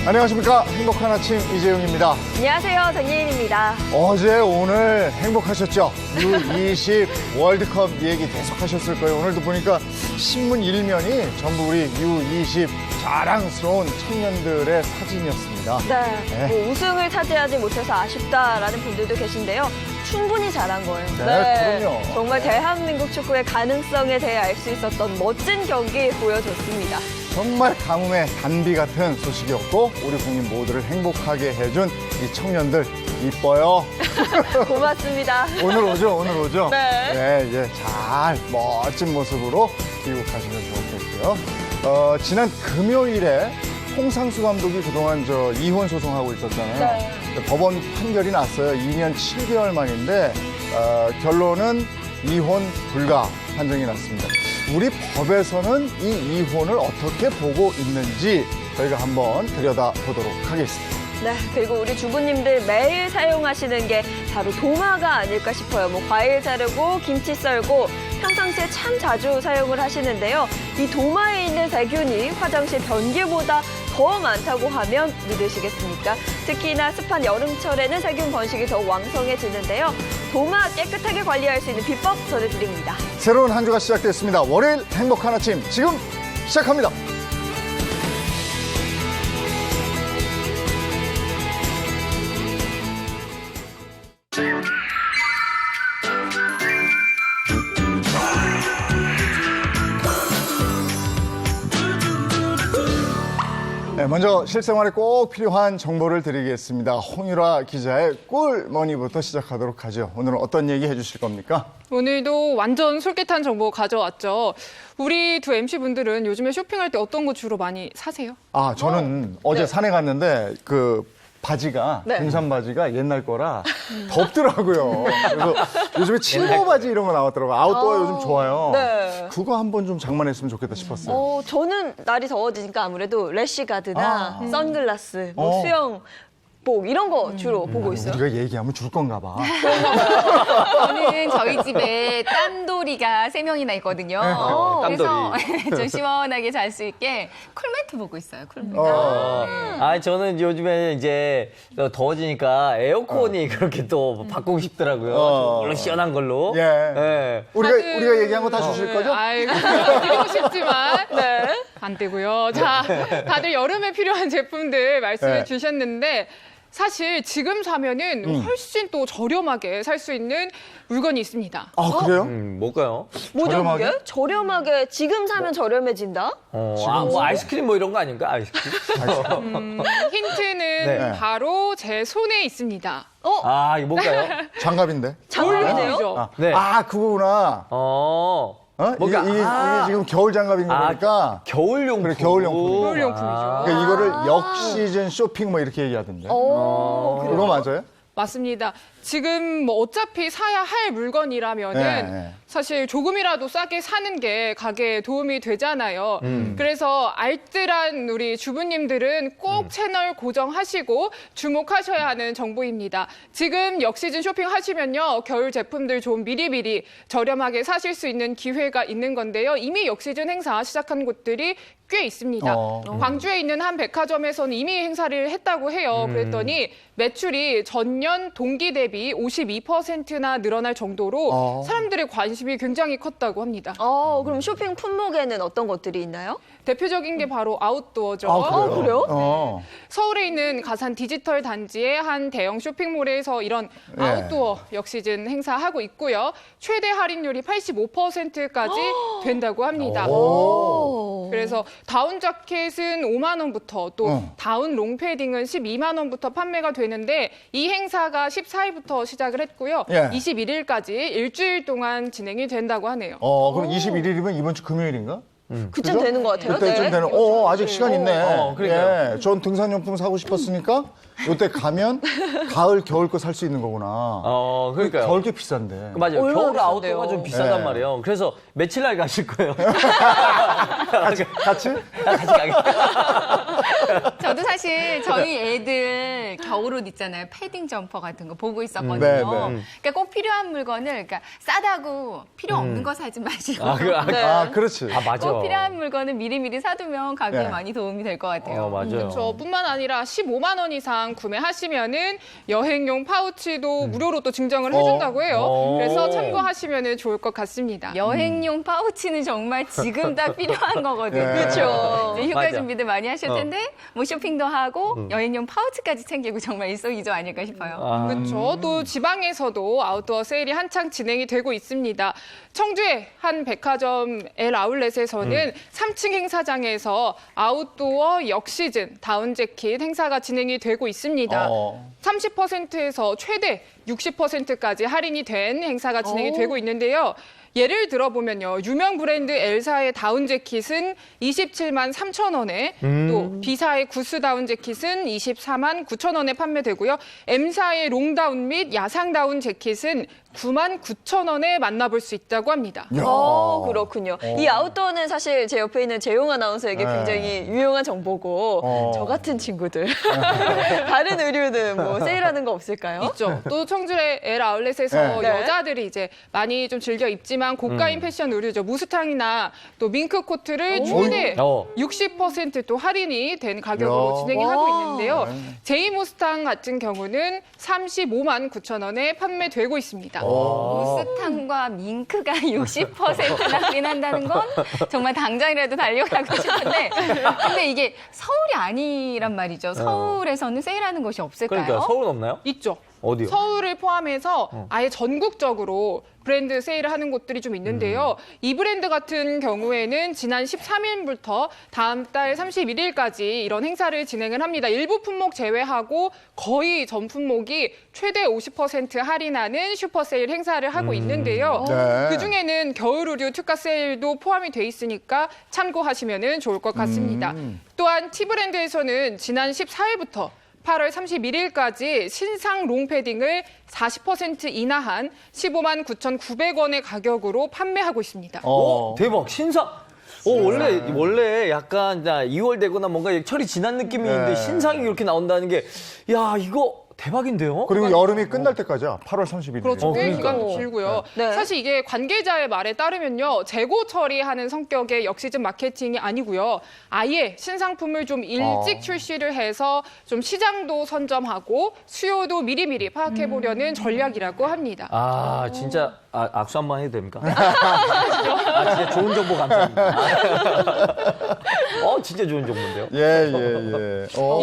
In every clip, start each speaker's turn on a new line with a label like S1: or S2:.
S1: 안녕하십니까. 행복한 아침 이재용입니다.
S2: 안녕하세요. 정예인입니다.
S1: 어제 오늘 행복하셨죠? U20 월드컵 얘기 계속 하셨을 거예요. 오늘도 보니까 신문 일면이 전부 우리 U20 자랑스러운 청년들의 사진이었습니다.
S2: 네, 뭐 우승을 차지하지 못해서 아쉽다라는 분들도 계신데요. 충분히 잘한 거예요.
S1: 네, 그럼요.
S2: 정말 대한민국 축구의 가능성에 대해 알 수 있었던 멋진 경기 보여줬습니다.
S1: 정말 가뭄의 단비 같은 소식이었고 우리 국민 모두를 행복하게 해준 이 청년들 이뻐요.
S2: 고맙습니다.
S1: 오늘 오죠?
S2: 네.
S1: 네, 이제 잘 멋진 모습으로 귀국하시면 좋겠고요. 지난 금요일에 홍상수 감독이 그동안 이혼 소송하고 있었잖아요.
S2: 네.
S1: 법원 판결이 났어요. 2년 7개월 만인데 결론은 이혼 불가 판정이 났습니다. 우리 법에서는 이 이혼을 어떻게 보고 있는지 저희가 한번 들여다보도록 하겠습니다.
S2: 네, 그리고 우리 주부님들 매일 사용하시는 게 바로 도마가 아닐까 싶어요. 뭐 과일 자르고 김치 썰고 평상시에 참 자주 사용을 하시는데요. 이 도마에 있는 세균이 화장실 변기보다 더 많다고 하면 믿으시겠습니까? 특히나 습한 여름철에는 세균 번식이 더 왕성해지는데요. 도마 깨끗하게 관리할 수 있는 비법 전해드립니다.
S1: 새로운 한 주가 시작됐습니다. 월요일 행복한 아침 지금 시작합니다. 네, 먼저 실생활에 꼭 필요한 정보를 드리겠습니다. 홍유라 기자의 꿀머니부터 시작하도록 하죠. 오늘은 어떤 얘기 해주실 겁니까?
S3: 오늘도 완전 솔깃한 정보 가져왔죠. 우리 두 MC분들은 요즘에 쇼핑할 때 어떤 거 주로 많이 사세요?
S1: 저는 어제
S2: 네.
S1: 산에 갔는데 바지가,
S2: 네.
S1: 등산 바지가 옛날 거라 덥더라고요. 그래서 요즘에 치노 바지 이런 거 나왔더라고요. 아웃도어 요즘 좋아요.
S2: 네.
S1: 그거 한번 좀 장만했으면 좋겠다 싶었어요.
S2: 저는 날이 더워지니까 아무래도 래시가드나 선글라스, 뭐 수영복 이런 거 주로 보고 있어요.
S1: 우리가 얘기하면 줄 건가 봐.
S4: 저는 저희 집에 땀돌이가 3명이나 있거든요. 그래서 좀 시원하게 잘 수 있게 쿨매트 보고 있어요. 쿨매트.
S5: 저는 요즘에 이제 더워지니까 에어컨이 그렇게 또 바꾸고 싶더라고요. 물론 시원한 걸로.
S1: 예. 우리가 얘기한 거 다 주실 거죠?
S3: 아이고, 드리고 싶지만
S2: 네.
S3: 안 되고요. 자, 다들 여름에 필요한 제품들 말씀해
S1: 네.
S3: 주셨는데 사실 지금 사면은 훨씬 또 저렴하게 살 수 있는 물건이 있습니다.
S1: 아, 그래요?
S5: 뭘까요?
S2: 뭐죠
S1: 저렴하게?
S2: 그게? 저렴하게 지금 사면 저렴해진다?
S5: 뭐 아이스크림 뭐 이런 거 아닌가? 아이스크림?
S3: 힌트는
S1: 네.
S3: 바로 제 손에 있습니다.
S5: 이거 뭘까요?
S1: 장갑인데?
S2: 장갑이네요?
S3: 그죠?
S5: 네.
S1: 그거구나.
S5: 뭔가,
S1: 이게 지금 겨울 장갑인 거 보니까.
S5: 겨울용품.
S1: 그래, 겨울용품이죠.
S3: 겨울용품이죠.
S1: 그러니까 이거를 역시즌 쇼핑 뭐 이렇게 얘기하던데. 그거 맞아요?
S3: 맞습니다. 지금 뭐 어차피 사야 할 물건이라면은
S1: 네.
S3: 사실 조금이라도 싸게 사는 게 가게에 도움이 되잖아요. 그래서 알뜰한 우리 주부님들은 꼭 채널 고정하시고 주목하셔야 하는 정보입니다. 지금 역시즌 쇼핑하시면요. 겨울 제품들 좀 미리미리 저렴하게 사실 수 있는 기회가 있는 건데요. 이미 역시즌 행사 시작한 곳들이 꽤 있습니다. 광주에 있는 한 백화점에서는 이미 행사를 했다고 해요. 그랬더니 매출이 전년 동기 대비 52%나 늘어날 정도로 사람들의 관심이 굉장히 컸다고 합니다.
S2: 그럼 쇼핑 품목에는 어떤 것들이 있나요?
S3: 대표적인 게 바로 아웃도어죠.
S2: 그래요?
S3: 서울에 있는 가산 디지털 단지의 한 대형 쇼핑몰에서 이런 아웃도어 역시즌 행사하고 있고요. 최대 할인율이 85%까지 된다고 합니다. 그래서 다운 자켓은 5만 원부터 또 다운 롱패딩은 12만 원부터 판매가 되는데 이 행사가 14일부터 시작을 했고요. 21일까지 일주일 동안 진행이 된다고 하네요.
S1: 그럼 21일이면 이번 주 금요일인가?
S2: 그쯤 되는 것 같아요.
S1: 그때쯤
S2: 네.
S1: 되는, 아직 시간 있네.
S5: 그러니까요.
S1: 예, 전 등산용품 사고 싶었으니까 요때 가면 가을, 겨울 거 살 수 있는 거구나.
S5: 그러니까요.
S1: 겨울 게 비싼데.
S5: 맞아요.
S2: 얼마나
S5: 겨울
S2: 비싼데요?
S5: 아웃도어가 좀 비싸단
S1: 네.
S5: 말이에요. 그래서 며칠 날 가실 거예요?
S1: 같이?
S5: 같이 가겠다.
S4: 저도 사실 저희 애들 겨울옷 있잖아요. 패딩 점퍼 같은 거 보고 있었거든요.
S1: 네, 네.
S4: 그러니까 꼭 필요한 물건을 그러니까 싸다고 필요 없는 거 사지 마시고
S1: 그렇지.
S5: 맞아.
S4: 꼭 필요한 물건을 미리미리 사두면 가격에
S1: 네.
S4: 많이 도움이 될 것 같아요.
S5: 맞아요.
S3: 저뿐만 아니라 15만 원 이상 구매하시면은 여행용 파우치도 무료로 또 증정을 해준다고 해요. 그래서 참고하시면 좋을 것 같습니다.
S4: 여행용 파우치는 정말 지금 다 필요한 거거든요.
S1: 네.
S2: 그렇죠.
S4: 이제 휴가
S5: 맞아.
S4: 준비들 많이 하실 텐데 뭐 쇼핑도 하고 여행용 파우치까지 챙기고 정말 일석이조 아닐까 싶어요.
S3: 그렇죠. 또 지방에서도 아웃도어 세일이 한창 진행이 되고 있습니다. 청주의 한 백화점 L 아울렛에서는 3층 행사장에서 아웃도어 역시즌 다운 재킷 행사가 진행이 되고 있습니다. 30%에서 최대 60%까지 할인이 된 행사가 진행이 되고 있는데요. 예를 들어보면요. 유명 브랜드 L사의 다운 재킷은 27만 3천 원에 또 B사의 구스 다운 재킷은 24만 9천 원에 판매되고요. M사의 롱다운 및 야상 다운 재킷은 9만 9천 원에 만나볼 수 있다고 합니다.
S2: 그렇군요. 이 아웃도어는 사실 제 옆에 있는 재용 아나운서에게
S1: 네.
S2: 굉장히 유용한 정보고 저 같은 친구들 다른 의류는 뭐 세일하는 거 없을까요?
S3: 있죠. 또 청주의 L 아울렛에서
S2: 네.
S3: 여자들이 이제 많이 좀 즐겨 입지만 고가인 패션 의류죠. 무스탕이나 또 밍크 코트를 최대 60% 할인이 된 가격으로
S1: 야.
S3: 진행이 하고 있는데요. 제이 무스탕 같은 경우는 35만 9천 원에 판매되고 있습니다.
S4: 무스탕과 밍크가 60%나 할인한다는 건 정말 당장이라도 달려가고 싶은데 근데 이게 서울이 아니란 말이죠. 서울에서는 세일하는 곳이 없을까요?
S5: 그러니까 서울은 없나요?
S3: 있죠.
S5: 어디요?
S3: 서울을 포함해서 아예 전국적으로 브랜드 세일을 하는 곳들이 좀 있는데요. 이 브랜드 같은 경우에는 지난 13일부터 다음 달 31일까지 이런 행사를 진행을 합니다. 일부 품목 제외하고 거의 전 품목이 최대 50% 할인하는 슈퍼 세일 행사를 하고 있는데요.
S1: 네.
S3: 그중에는 겨울 의류 특가 세일도 포함이 돼 있으니까 참고하시면 좋을 것 같습니다. 또한 T브랜드에서는 지난 14일부터 8월 31일까지 신상 롱패딩을 40% 인하한 15만 9,900원의 가격으로 판매하고 있습니다.
S5: 대박. 신상. 원래 약간 2월 되거나 뭔가 철이 지난 느낌이 있는데 신상이 이렇게 나온다는 게, 야, 이거 대박인데요?
S1: 그리고 여름이 끝날 때까지야. 8월 31일.
S3: 그렇죠. 꽤
S5: 그러니까.
S3: 기간이 길고요.
S2: 네.
S3: 사실 이게 관계자의 말에 따르면요. 재고 처리하는 성격의 역시즌 마케팅이 아니고요. 아예 신상품을 좀 일찍 출시를 해서 좀 시장도 선점하고 수요도 미리미리 파악해보려는 전략이라고 합니다.
S5: 진짜 악수 한번 해도 됩니까? 진짜 좋은 정보 감사합니다. 진짜 좋은 정보인데요?
S1: 예.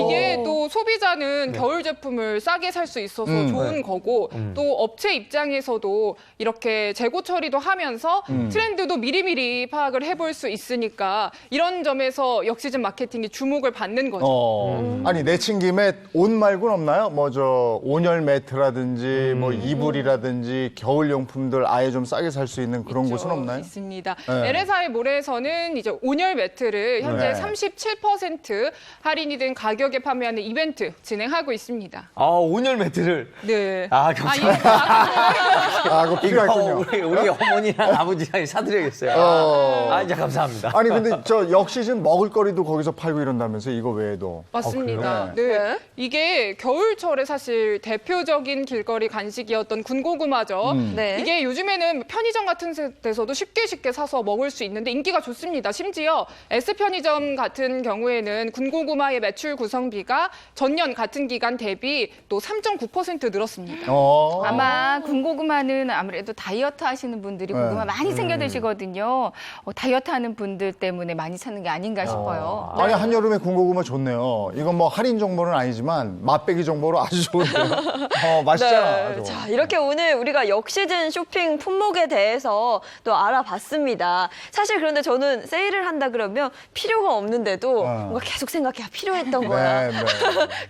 S3: 이게 또 소비자는 겨울 제품을 싸게 살 수 있어서 좋은 거고 또 업체 입장에서도 이렇게 재고 처리도 하면서 트렌드도 미리미리 파악을 해볼 수 있으니까 이런 점에서 역시즌 마케팅이 주목을 받는 거죠.
S1: 아니, 내친 김에 옷 말고는 없나요? 뭐 온열 매트라든지 뭐 이불이라든지 겨울용품들 아예 좀 싸게 살 수 있는 그런 곳은 없나요?
S3: 있습니다.
S1: 네.
S3: LSI 몰에서는 이제 온열 매트를 현재
S1: 네.
S3: 37% 할인이 된 가격에 판매하는 이벤트 진행하고 있습니다.
S5: 온열 매트를.
S3: 네.
S5: 감사합니다.
S1: 그거 필요했군요.
S5: 우리 어머니랑 아버지랑 사드려야겠어요. 진짜 감사합니다.
S1: 아니, 근데 저 역시즌 먹을거리도 거기서 팔고 이런다면서 이거 외에도.
S3: 맞습니다.
S1: 그래요?
S3: 네. 이게 겨울철에 사실 대표적인 길거리 간식이었던 군고구마죠.
S2: 네.
S3: 이게 요즘에는 편의점 같은 데서도 쉽게 사서 먹을 수 있는데 인기가 좋습니다. 심지어 S편의점 같은 경우에는 군고구마의 매출 구성비가 전년 같은 기간 대비 또 3.9% 늘었습니다.
S1: 아.
S4: 아마 군고구마는 아무래도 다이어트 하시는 분들이 고구마 많이 챙겨 드시거든요. 다이어트 하는 분들 때문에 많이 찾는 게 아닌가 싶어요.
S1: 아니, 한여름에 군고구마 좋네요. 이건 뭐 할인 정보는 아니지만 맛배기 정보로 아주 좋은데요. 맛있잖아.
S2: 자, 이렇게 오늘 우리가 역시즌 쇼핑 쇼핑 품목에 대해서 또 알아봤습니다. 사실 그런데 저는 세일을 한다 그러면 필요가 없는데도 뭔가 계속 생각해 필요했던 거야.
S1: 네, 네.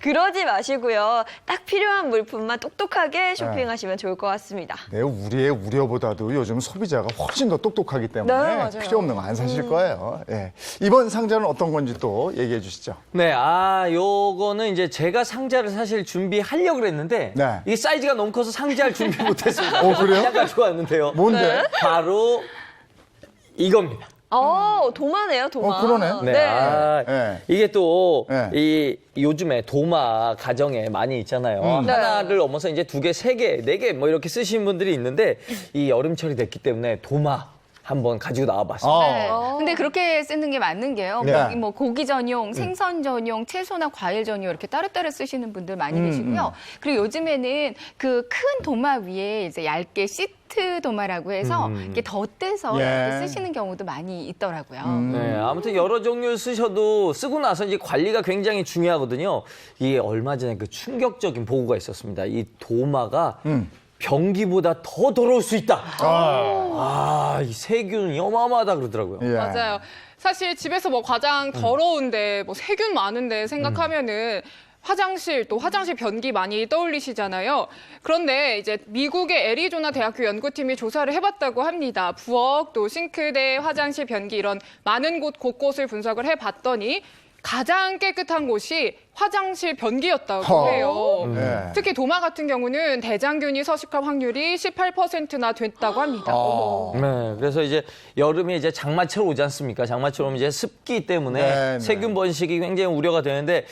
S2: 그러지 마시고요. 딱 필요한 물품만 똑똑하게 쇼핑하시면 좋을 것 같습니다.
S1: 네, 우리의 우려보다도 요즘 소비자가 훨씬 더 똑똑하기 때문에
S2: 네, 맞아요.
S1: 필요 없는 거 안 사실 거예요. 예. 이번 상자는 어떤 건지 또 얘기해 주시죠.
S5: 네, 요거는 이제 제가 상자를 사실 준비하려고 그랬는데
S1: 네.
S5: 이게 사이즈가 너무 커서 상자를 준비 못했습니다.
S1: 그래요?
S5: 약간 좋았는데요.
S1: 뭔데?
S5: 바로 이겁니다.
S2: 도마네요, 도마.
S1: 그러네.
S5: 네.
S1: 네.
S5: 이게 또,
S1: 네.
S5: 요즘에 도마 가정에 많이 있잖아요. 하나를 넘어서 이제 2개, 3개, 4개 뭐 이렇게 쓰시는 분들이 있는데 이 여름철이 됐기 때문에 도마 한번 가지고 나와봤습니다.
S4: 네. 근데 그렇게 쓰는 게 맞는 게요.
S1: 네.
S4: 뭐 고기 전용, 생선 전용, 채소나 과일 전용 이렇게 따로따로 쓰시는 분들 많이 계시고요. 그리고 요즘에는 그 큰 도마 위에 이제 얇게 시트 도마라고 해서 이렇게 덧대서
S1: 예.
S4: 이렇게 쓰시는 경우도 많이 있더라고요.
S5: 네, 아무튼 여러 종류 쓰셔도 쓰고 나서 이제 관리가 굉장히 중요하거든요. 이게 얼마 전에 그 충격적인 보고가 있었습니다. 이 도마가 변기보다 더 더러울 수 있다. 이 세균이 어마어마하다 그러더라고요.
S1: 예.
S3: 맞아요. 사실 집에서 뭐 가장 더러운데 뭐 세균 많은데 생각하면은 화장실 또 화장실 변기 많이 떠올리시잖아요. 그런데 이제 미국의 애리조나 대학교 연구팀이 조사를 해봤다고 합니다. 부엌 또 싱크대, 화장실 변기 이런 많은 곳 곳곳을 분석을 해봤더니 가장 깨끗한 곳이 화장실 변기였다고 해요.
S1: 네.
S3: 특히 도마 같은 경우는 대장균이 서식할 확률이 18%나 됐다고 합니다.
S5: 네, 그래서 이제 여름에 이제 장마철 오지 않습니까? 장마철 오면 이제 습기 때문에
S1: 네, 네.
S5: 세균 번식이 굉장히 우려가 되는데,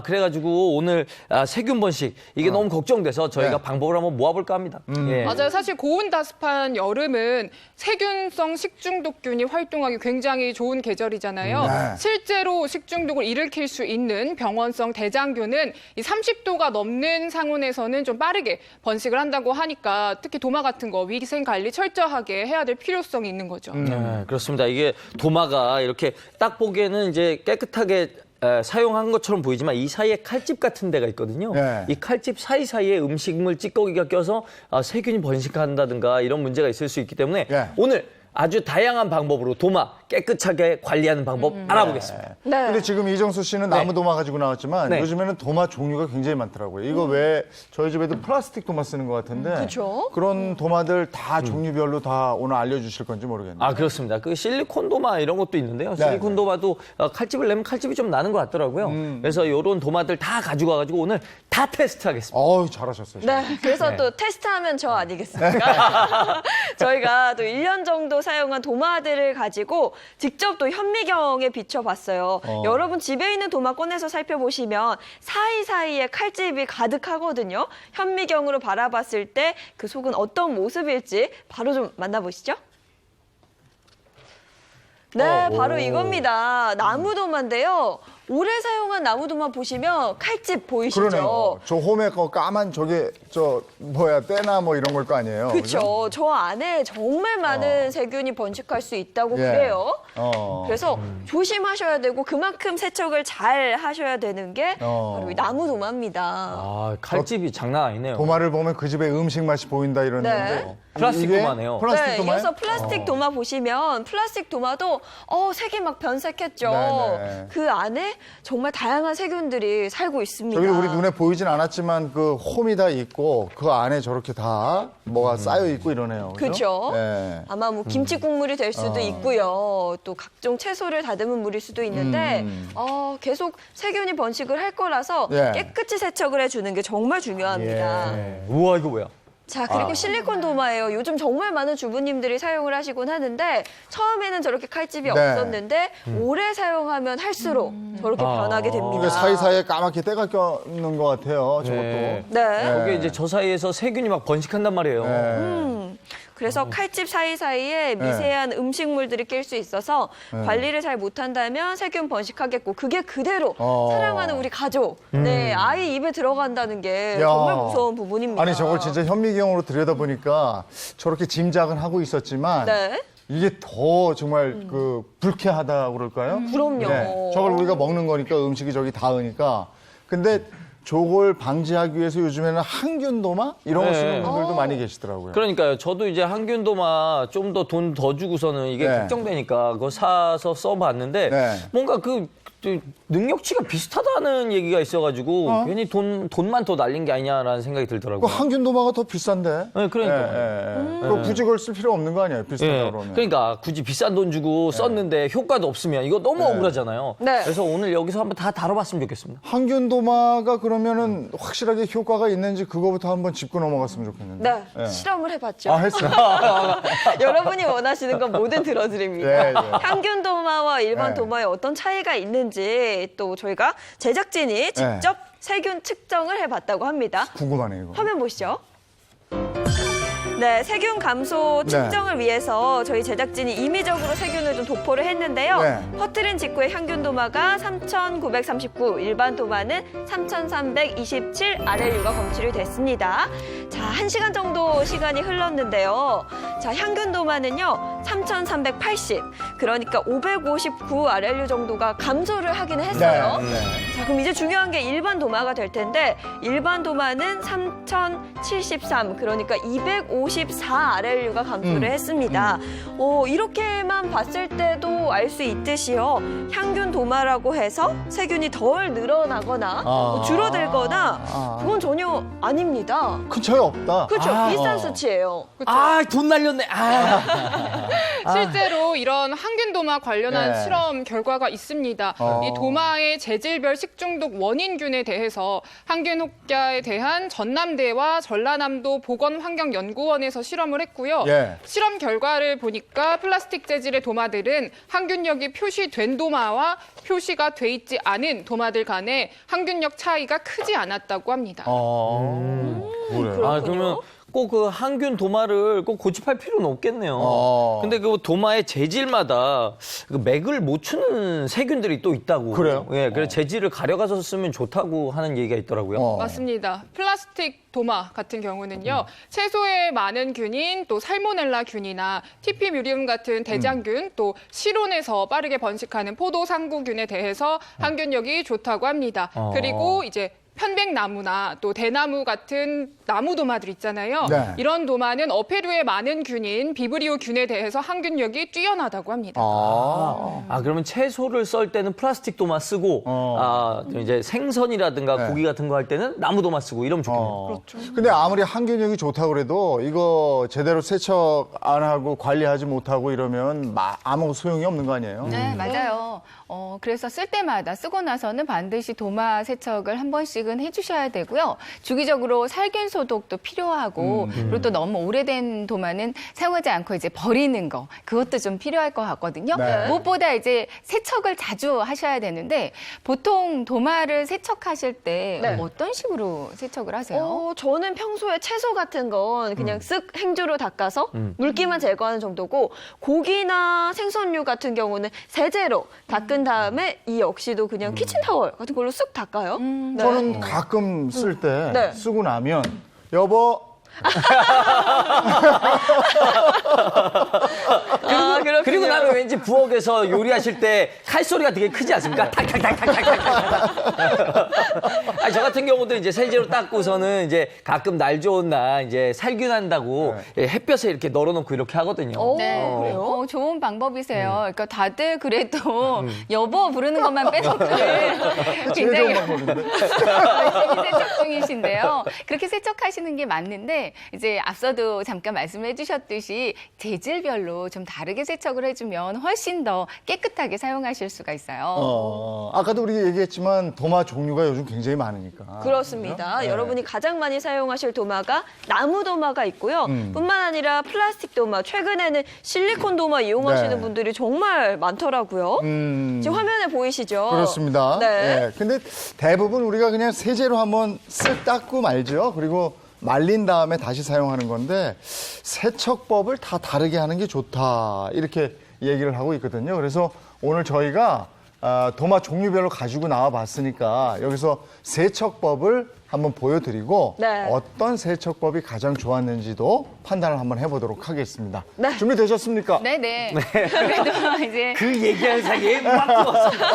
S5: 그래가지고 오늘 세균 번식 이게 너무 걱정돼서 저희가
S1: 네.
S5: 방법을 한번 모아볼까 합니다. 예.
S3: 맞아요. 사실 고온다습한 여름은 세균성 식중독균이 활동하기 굉장히 좋은 계절이잖아요.
S1: 네.
S3: 실제로 식중독을 일으킬 수 있는 병원성 대장균은 이 30도가 넘는 상온에서는 좀 빠르게 번식을 한다고 하니까 특히 도마 같은 거 위생 관리 철저하게 해야 될 필요성이 있는 거죠.
S5: 네, 그렇습니다. 이게 도마가 이렇게 딱 보기에는 이제 깨끗하게 사용한 것처럼 보이지만 이 사이에 칼집 같은 데가 있거든요.
S1: 네.
S5: 이 칼집 사이사이에 음식물 찌꺼기가 껴서 세균이 번식한다든가 이런 문제가 있을 수 있기 때문에
S1: 네.
S5: 오늘 아주 다양한 방법으로 도마 깨끗하게 관리하는 방법 알아보겠습니다.
S2: 네.
S1: 근데 지금 이정수 씨는 나무 도마 가지고 나왔지만
S5: 네.
S1: 요즘에는 도마 종류가 굉장히 많더라고요. 이거 왜 저희 집에도 플라스틱 도마 쓰는 것 같은데
S2: 그쵸?
S1: 그런 도마들 다 종류별로 다 오늘 알려주실 건지 모르겠네요.
S5: 그렇습니다. 그 실리콘 도마 이런 것도 있는데요. 실리콘 도마도 칼집을 내면 칼집이 좀 나는 것 같더라고요. 그래서 이런 도마들 다 가지고 와가지고 오늘 다 테스트하겠습니다.
S1: 어우, 잘하셨어요.
S2: 네, 그래서 또 테스트하면 저 아니겠습니까? 저희가 또 1년 정도 사용한 도마들을 가지고 직접 또 현미경에 비춰봤어요. 여러분 집에 있는 도마 꺼내서 살펴보시면 사이사이에 칼집이 가득하거든요. 현미경으로 바라봤을 때 그 속은 어떤 모습일지 바로 좀 만나보시죠. 네, 바로 이겁니다. 나무 도마인데요. 오래 사용한 나무 도마 보시면 칼집 보이시죠?
S1: 그러네요. 저 홈에 거 까만 저게 때나 뭐 이런 걸 거 아니에요.
S2: 그렇죠. 저 안에 정말 많은 세균이 번식할 수 있다고
S1: 예.
S2: 그래요.
S1: 그래서
S2: 그래서 조심하셔야 되고 그만큼 세척을 잘 하셔야 되는 게 바로 이 나무 도마입니다.
S5: 칼집이 장난 아니네요.
S1: 도마를 보면 그 집에 음식 맛이 보인다 이러는데
S2: 네.
S5: 플라스틱
S1: 이게
S5: 도마네요.
S1: 플라스틱
S2: 네,
S1: 도마요?
S2: 이어서 플라스틱 도마 보시면 플라스틱 도마도 색이 막 변색했죠.
S1: 네네.
S2: 그 안에 정말 다양한 세균들이 살고 있습니다.
S1: 저기 우리 눈에 보이진 않았지만 그 홈이 다 있고 그 안에 저렇게 다 뭐가 쌓여 있고 이러네요.
S2: 그렇죠.
S1: 네.
S2: 아마 뭐 김치 국물이 될 수도 있고요. 또 각종 채소를 다듬은 물일 수도 있는데 계속 세균이 번식을 할 거라서
S1: 예.
S2: 깨끗이 세척을 해주는 게 정말 중요합니다.
S5: 우와, 이거 뭐야?
S2: 자, 그리고 실리콘 도마예요. 요즘 정말 많은 주부님들이 사용을 하시곤 하는데 처음에는 저렇게 칼집이
S1: 네.
S2: 없었는데 오래 사용하면 할수록 저렇게 변하게 됩니다.
S1: 이게 사이사이에 까맣게 때가 껴는 것 같아요. 저것도.
S5: 네.
S2: 네.
S5: 이게 이제 저 사이에서 세균이 막 번식한단 말이에요.
S2: 그래서 칼집 사이사이에 미세한 음식물들이 낄 수 있어서 관리를 잘 못한다면 세균 번식하겠고 그게 그대로 사랑하는 우리 가족, 네, 아이 입에 들어간다는 게
S1: 야.
S2: 정말 무서운 부분입니다.
S1: 아니 저걸 진짜 현미경으로 들여다보니까 저렇게 짐작은 하고 있었지만
S2: 네.
S1: 이게 더 정말 그 불쾌하다고 그럴까요?
S2: 그럼요.
S1: 저걸 우리가 먹는 거니까 음식이 저기 닿으니까. 근데 저걸 방지하기 위해서 요즘에는 항균 도마 이런 거
S5: 네.
S1: 쓰는 분들도 많이 계시더라고요.
S5: 그러니까요. 저도 이제 항균 도마 좀 더 돈 더 주고서는 이게
S1: 네.
S5: 걱정되니까 그거 사서 써봤는데
S1: 네.
S5: 뭔가 그 능력치가 비슷하다는 얘기가 있어가지고 괜히 돈만 더 날린 게 아니냐라는 생각이
S1: 그
S5: 들더라고요.
S1: 항균 도마가 더 비싼데.
S5: 네, 그러니까.
S1: 그 굳이 그걸 쓸 필요 없는 거 아니에요? 비싸다
S5: 예,
S1: 그러면.
S5: 그러니까 굳이 비싼 돈 주고 썼는데 효과도 없으면 이거 너무 억울하잖아요.
S2: 네.
S5: 그래서 오늘 여기서 한번 다 다뤄봤으면 좋겠습니다.
S1: 항균 도마가 그러면은 확실하게 효과가 있는지 그거부터 한번 짚고 넘어갔으면 좋겠는데.
S2: 네, 실험을 해봤죠.
S1: 아, 했어요.
S2: 여러분이 원하시는 건 뭐든 들어드립니다.
S1: 예, 예.
S2: 향균 도마와 일반
S1: 예.
S2: 도마에 어떤 차이가 있는지 또 저희가 제작진이 직접 세균 측정을 해봤다고 합니다.
S1: 궁금하네요, 이거.
S2: 화면 보시죠. 네, 세균 감소 측정을 위해서 저희 제작진이 임의적으로 세균을 좀 도포를 했는데요.
S1: 네.
S2: 퍼뜨린 직후에 향균 도마가 3,939, 일반 도마는 3,327 RLU가 검출이 됐습니다. 자, 1시간 정도 시간이 흘렀는데요. 자, 향균 도마는요, 3,380, 그러니까 559 RLU 정도가 감소를 하기는 했어요.
S1: 네.
S2: 자, 그럼 이제 중요한 게 일반 도마가 될 텐데 일반 도마는 3,073, 그러니까 254 RLU가 감소를 했습니다. 이렇게만 봤을 때도 알 수 있듯이요. 향균 도마라고 해서 세균이 덜 늘어나거나 뭐 줄어들거나 그건 전혀 아닙니다.
S1: 큰 차이 없다.
S2: 그렇죠. 비싼 수치예요.
S5: 아, 돈 날렸네.
S3: 실제로 이런 항균 도마 관련한
S1: 네.
S3: 실험 결과가 있습니다. 이 도마의 재질별 식중독 원인균에 대해서 항균 혹자에 대한 전남대와 전라남도 보건환경연구원에서 실험을 했고요.
S1: 예.
S3: 실험 결과를 보니까 플라스틱 재질의 도마들은 항균력이 표시된 도마와 표시가 돼 있지 않은 도마들 간에 항균력 차이가 크지 않았다고 합니다.
S1: 그래요.
S5: 아, 그러면 꼭 그 항균 도마를 꼭 고집할 필요는 없겠네요. 근데 그 도마의 재질마다 그 맥을 못 추는 세균들이 또 있다고.
S1: 그래요?
S5: 예, 그래서 재질을 가려가서 쓰면 좋다고 하는 얘기가 있더라고요.
S3: 맞습니다. 플라스틱 도마 같은 경우는요. 채소에 많은 균인 또 살모넬라 균이나 티피뮤리움 같은 대장균 또 실온에서 빠르게 번식하는 포도상구균에 대해서 항균력이 좋다고 합니다. 그리고 이제 편백나무나 또 대나무 같은 나무 도마들 있잖아요.
S1: 네.
S3: 이런 도마는 어패류에 많은 균인 비브리오 균에 대해서 항균력이 뛰어나다고 합니다.
S5: 아, 그러면 채소를 썰 때는 플라스틱 도마 쓰고, 이제 생선이라든가
S1: 네.
S5: 고기 같은 거 할 때는 나무 도마 쓰고 이러면 좋겠네요.
S1: 그렇죠. 근데 아무리 항균력이 좋다고 그래도 이거 제대로 세척 안 하고 관리하지 못하고 이러면 아무 소용이 없는 거 아니에요?
S4: 네, 맞아요. 그래서 쓸 때마다 쓰고 나서는 반드시 도마 세척을 한 번씩은 해주셔야 되고요. 주기적으로 살균 소독도 필요하고 그리고 또 너무 오래된 도마는 사용하지 않고 이제 버리는 거 그것도 좀 필요할 것 같거든요.
S1: 네.
S4: 무엇보다 이제 세척을 자주 하셔야 되는데 보통 도마를 세척하실 때
S2: 네.
S4: 어떤 식으로 세척을 하세요?
S2: 저는 평소에 채소 같은 건 그냥 쓱 행주로 닦아서 물기만 제거하는 정도고 고기나 생선류 같은 경우는 세제로 닦은 다음에 이 역시도 그냥 키친타월 같은 걸로 쓱 닦아요. 네.
S1: 저는 가끔 쓸 때
S2: 네.
S1: 쓰고 나면 여보
S5: 그리고 나면 왠지 부엌에서 요리하실 때 칼소리가 되게 크지 않습니까? 탁탁탁탁탁탁. 저 같은 경우도 이제 세제로 닦고서는 이제 가끔 날 좋은 날 이제 살균한다고 햇볕에 이렇게 널어놓고 이렇게 하거든요.
S2: 그래요?
S4: 좋은 방법이세요. 그러니까 다들 그래도 여보 부르는 것만 빼놓고
S1: 제일 좋은
S4: 굉장히
S1: 방법인데.
S4: 열심히 세척 중이신데요. 그렇게 세척하시는 게 맞는데 이제 앞서도 잠깐 말씀을 해주셨듯이 재질별로 좀 다르게 세척을 해주면 훨씬 더 깨끗하게 사용하실 수가 있어요.
S1: 아까도 우리 얘기했지만 도마 종류가 요즘 굉장히 많으니까.
S2: 그렇습니다.
S1: 네.
S2: 여러분이 가장 많이 사용하실 도마가 나무 도마가 있고요. 뿐만 아니라 플라스틱 도마, 최근에는 실리콘 도마 이용하시는
S1: 네.
S2: 분들이 정말 많더라고요. 지금 화면에 보이시죠?
S1: 그렇습니다.
S2: 네.
S1: 예, 근데 대부분 우리가 그냥 세제로 한번 쓱 닦고 말죠. 그리고 말린 다음에 다시 사용하는 건데 세척법을 다 다르게 하는 게 좋다. 이렇게 얘기를 하고 있거든요. 그래서 오늘 저희가 도마 종류별로 가지고 나와 봤으니까 여기서 세척법을 한번 보여드리고
S2: 네.
S1: 어떤 세척법이 가장 좋았는지도 판단을 한번 해보도록 하겠습니다.
S2: 네.
S1: 준비되셨습니까?
S4: 네네. 그래도 이제
S5: 그 얘기할 사이에 막 들어왔습니다.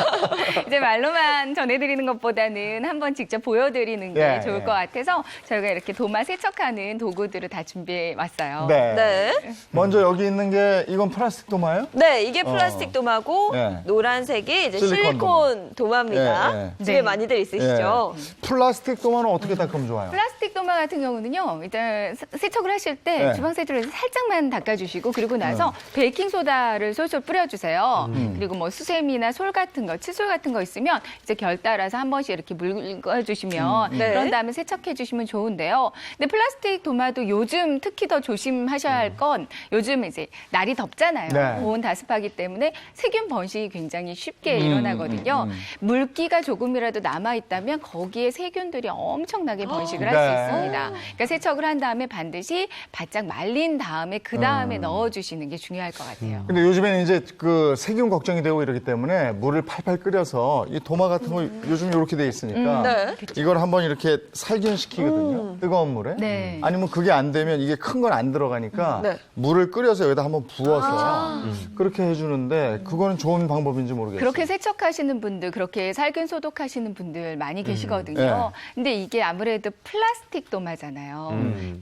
S4: 이제 말로만 전해드리는 것보다는 한번 직접 보여드리는 게
S1: 예,
S4: 좋을
S1: 예.
S4: 것 같아서 저희가 이렇게 도마 세척하는 도구들을 다 준비해 왔어요.
S1: 네.
S2: 네.
S1: 먼저 여기 있는 게 이건 플라스틱 도마예요?
S2: 네, 이게 플라스틱 도마고
S1: 네.
S2: 노란색이 이제
S1: 실리콘
S2: 실리콘 도마입니다.
S1: 예, 예.
S2: 집에
S4: 네.
S2: 많이들 있으시죠?
S1: 예. 플라스틱 도마는 어떻게 닦으면 좋아요?
S4: 플라스틱 도마 같은 경우는요, 일단 세척을 하실 때
S1: 네.
S4: 주방 세제로 살짝만 닦아주시고 그리고 나서 베이킹 소다를 솔솔 뿌려주세요. 그리고 뭐 수세미나 솔 같은 거, 칫솔 같은 거 있으면 이제 결 따라서 한 번씩 이렇게 물어주시면
S2: 네.
S4: 그런 다음에 세척해주시면 좋은데요. 근데 플라스틱 도마도 요즘 특히 더 조심하셔야 할 건 요즘 이제 날이 덥잖아요.
S1: 네.
S4: 고온 다습하기 때문에 세균 번식이 굉장히 쉽게 일어나거든요. 물기가 조금이라도 남아 있다면 거기에 세균들이 엄청나게 번식을 할 수
S1: 네.
S4: 있습니다. 그러니까 세척을 한 다음에 반드시 바짝 말린 다음에 그 다음에 넣어주시는 게 중요할 것 같아요.
S1: 근데 요즘에는 이제 그 세균 걱정이 되고 이러기 때문에 물을 팔팔 끓여서 이 도마 같은 거 요즘 이렇게 돼 있으니까
S2: 네.
S1: 이걸 한번 이렇게 살균시키거든요. 뜨거운 물에.
S4: 네.
S1: 아니면 그게 안 되면 이게 큰 건 안 들어가니까
S2: 네.
S1: 물을 끓여서 여기다 한번 부어서 그렇게 해주는데 그거는 좋은 방법인지 모르겠어요.
S4: 그렇게 세척하시는 분들, 그렇게 살균 소독하시는 분들 많이 계시거든요.
S1: 네.
S4: 근데 이게 아무래도 플라스틱 도마잖아요.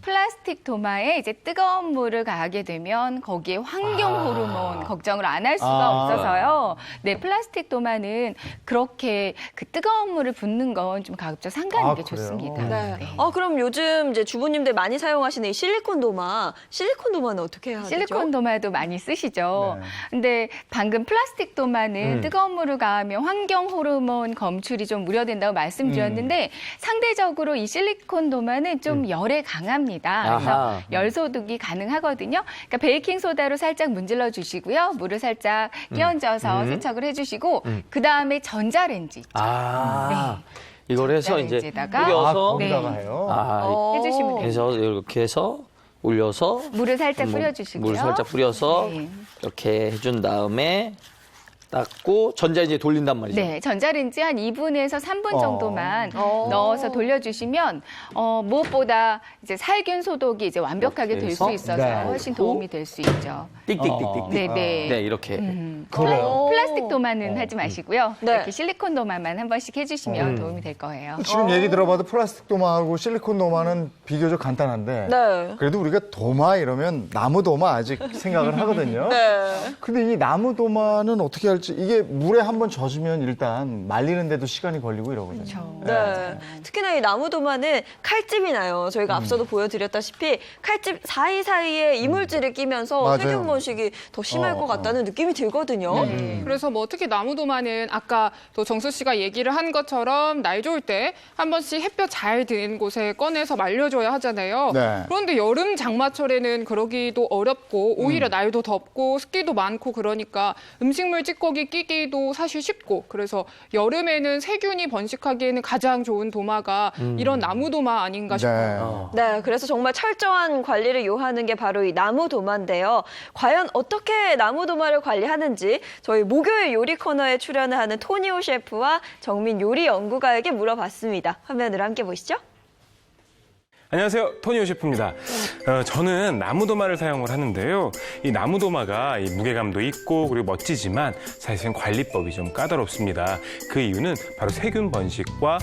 S4: 플라스틱 도마에 이제 뜨거운 물을 가하게 되면 거기에 환경 호르몬 걱정을 안 할 수가 없어서요. 네, 플라스틱 도마는 그렇게 그 뜨거운 물을 붓는 건 좀 가급적 삼가는 게
S1: 그래요?
S4: 좋습니다.
S2: 네.
S4: 네.
S2: 그럼 요즘 이제 주부님들 많이 사용하시는 이 실리콘 도마, 실리콘 도마는 어떻게 해야 되죠?
S4: 실리콘 도마도 많이 쓰시죠.
S1: 네.
S4: 근데 방금 플라스틱 도마는 뜨거운 물을 가하면 환경 호르몬 검출이 좀 우려된다고 말씀드렸는데 상대적으로 이 실리콘 도마는 좀 열에 강합니다. 그래서
S5: 아하.
S4: 열 소독이 가능하거든요. 그러니까 베이킹 소다로 살짝 문질러 주시고요. 물을 살짝 끼얹어서 세척을 해주시고 그 다음에 전자레인지 있죠.
S5: 아, 이걸 해서 이제
S4: 전자레인지에다가
S5: 뿌려서
S1: 거기다가
S4: 네.
S1: 해요.
S4: 해주시면 돼요.
S5: 해서 이렇게 해서 올려서
S4: 물을 살짝
S5: 물-
S4: 뿌려주시고요.
S5: 물 살짝 뿌려서
S4: 네.
S5: 이렇게 해준 다음에 닦고 전자레인지에 돌린단 말이죠.
S4: 네, 전자레인지 한 2분에서 3분 정도만
S2: 어.
S4: 넣어서 돌려주시면 무엇보다 이제 살균 소독이 이제 완벽하게
S5: 이렇게
S4: 될 수
S5: 해서
S4: 있어서
S1: 네.
S4: 훨씬 도움이 될 수 있죠.
S5: 띡띡띡띡.
S4: 네, 네.
S5: 네, 이렇게.
S1: 그래요.
S4: 플라스틱 도마는 하지 마시고요.
S2: 네.
S4: 이렇게 실리콘 도마만 한 번씩 해주시면 도움이 될 거예요.
S1: 지금 얘기 들어봐도 플라스틱 도마하고 실리콘 도마는 비교적 간단한데
S2: 네.
S1: 그래도 우리가 도마 이러면 나무 도마 아직 생각을 하거든요.
S2: 네.
S1: 근데 이 나무 도마는 어떻게 할지 이게 물에 한번 젖으면 일단 말리는데도 시간이 걸리고 이러거든요.
S2: 네. 특히나 이 나무 도마는 칼집이 나요. 저희가 앞서도 보여드렸다시피 칼집 사이사이에 이물질이 끼면서
S1: 맞아요.
S2: 세균 번식이 더 심할 것 같다는 느낌이 들거든요.
S3: 그래서 뭐 특히 나무도마는 아까 또 정수 씨가 얘기를 한 것처럼 날 좋을 때 한 번씩 햇볕 잘 드는 곳에 꺼내서 말려줘야 하잖아요.
S1: 네.
S3: 그런데 여름 장마철에는 그러기도 어렵고 오히려 날도 덥고 습기도 많고 그러니까 음식물 찌꺼기 끼기도 사실 쉽고 그래서 여름에는 세균이 번식하기에는 가장 좋은 도마가 이런 나무도마 아닌가 싶어요.
S2: 네, 그래서 정말 철저한 관리를 요하는 게 바로 이 나무 도마인데요. 과연 어떻게 나무 도마를 관리하는지 저희 목요일 요리 코너에 출연을 하는 토니오 셰프와 정민 요리 연구가에게 물어봤습니다. 화면으로 함께 보시죠.
S6: 안녕하세요. 토니오 셰프입니다. 저는 나무도마를 사용을 하는데요. 이 나무도마가 이 무게감도 있고 그리고 멋지지만 사실은 관리법이 좀 까다롭습니다. 그 이유는 바로 세균 번식과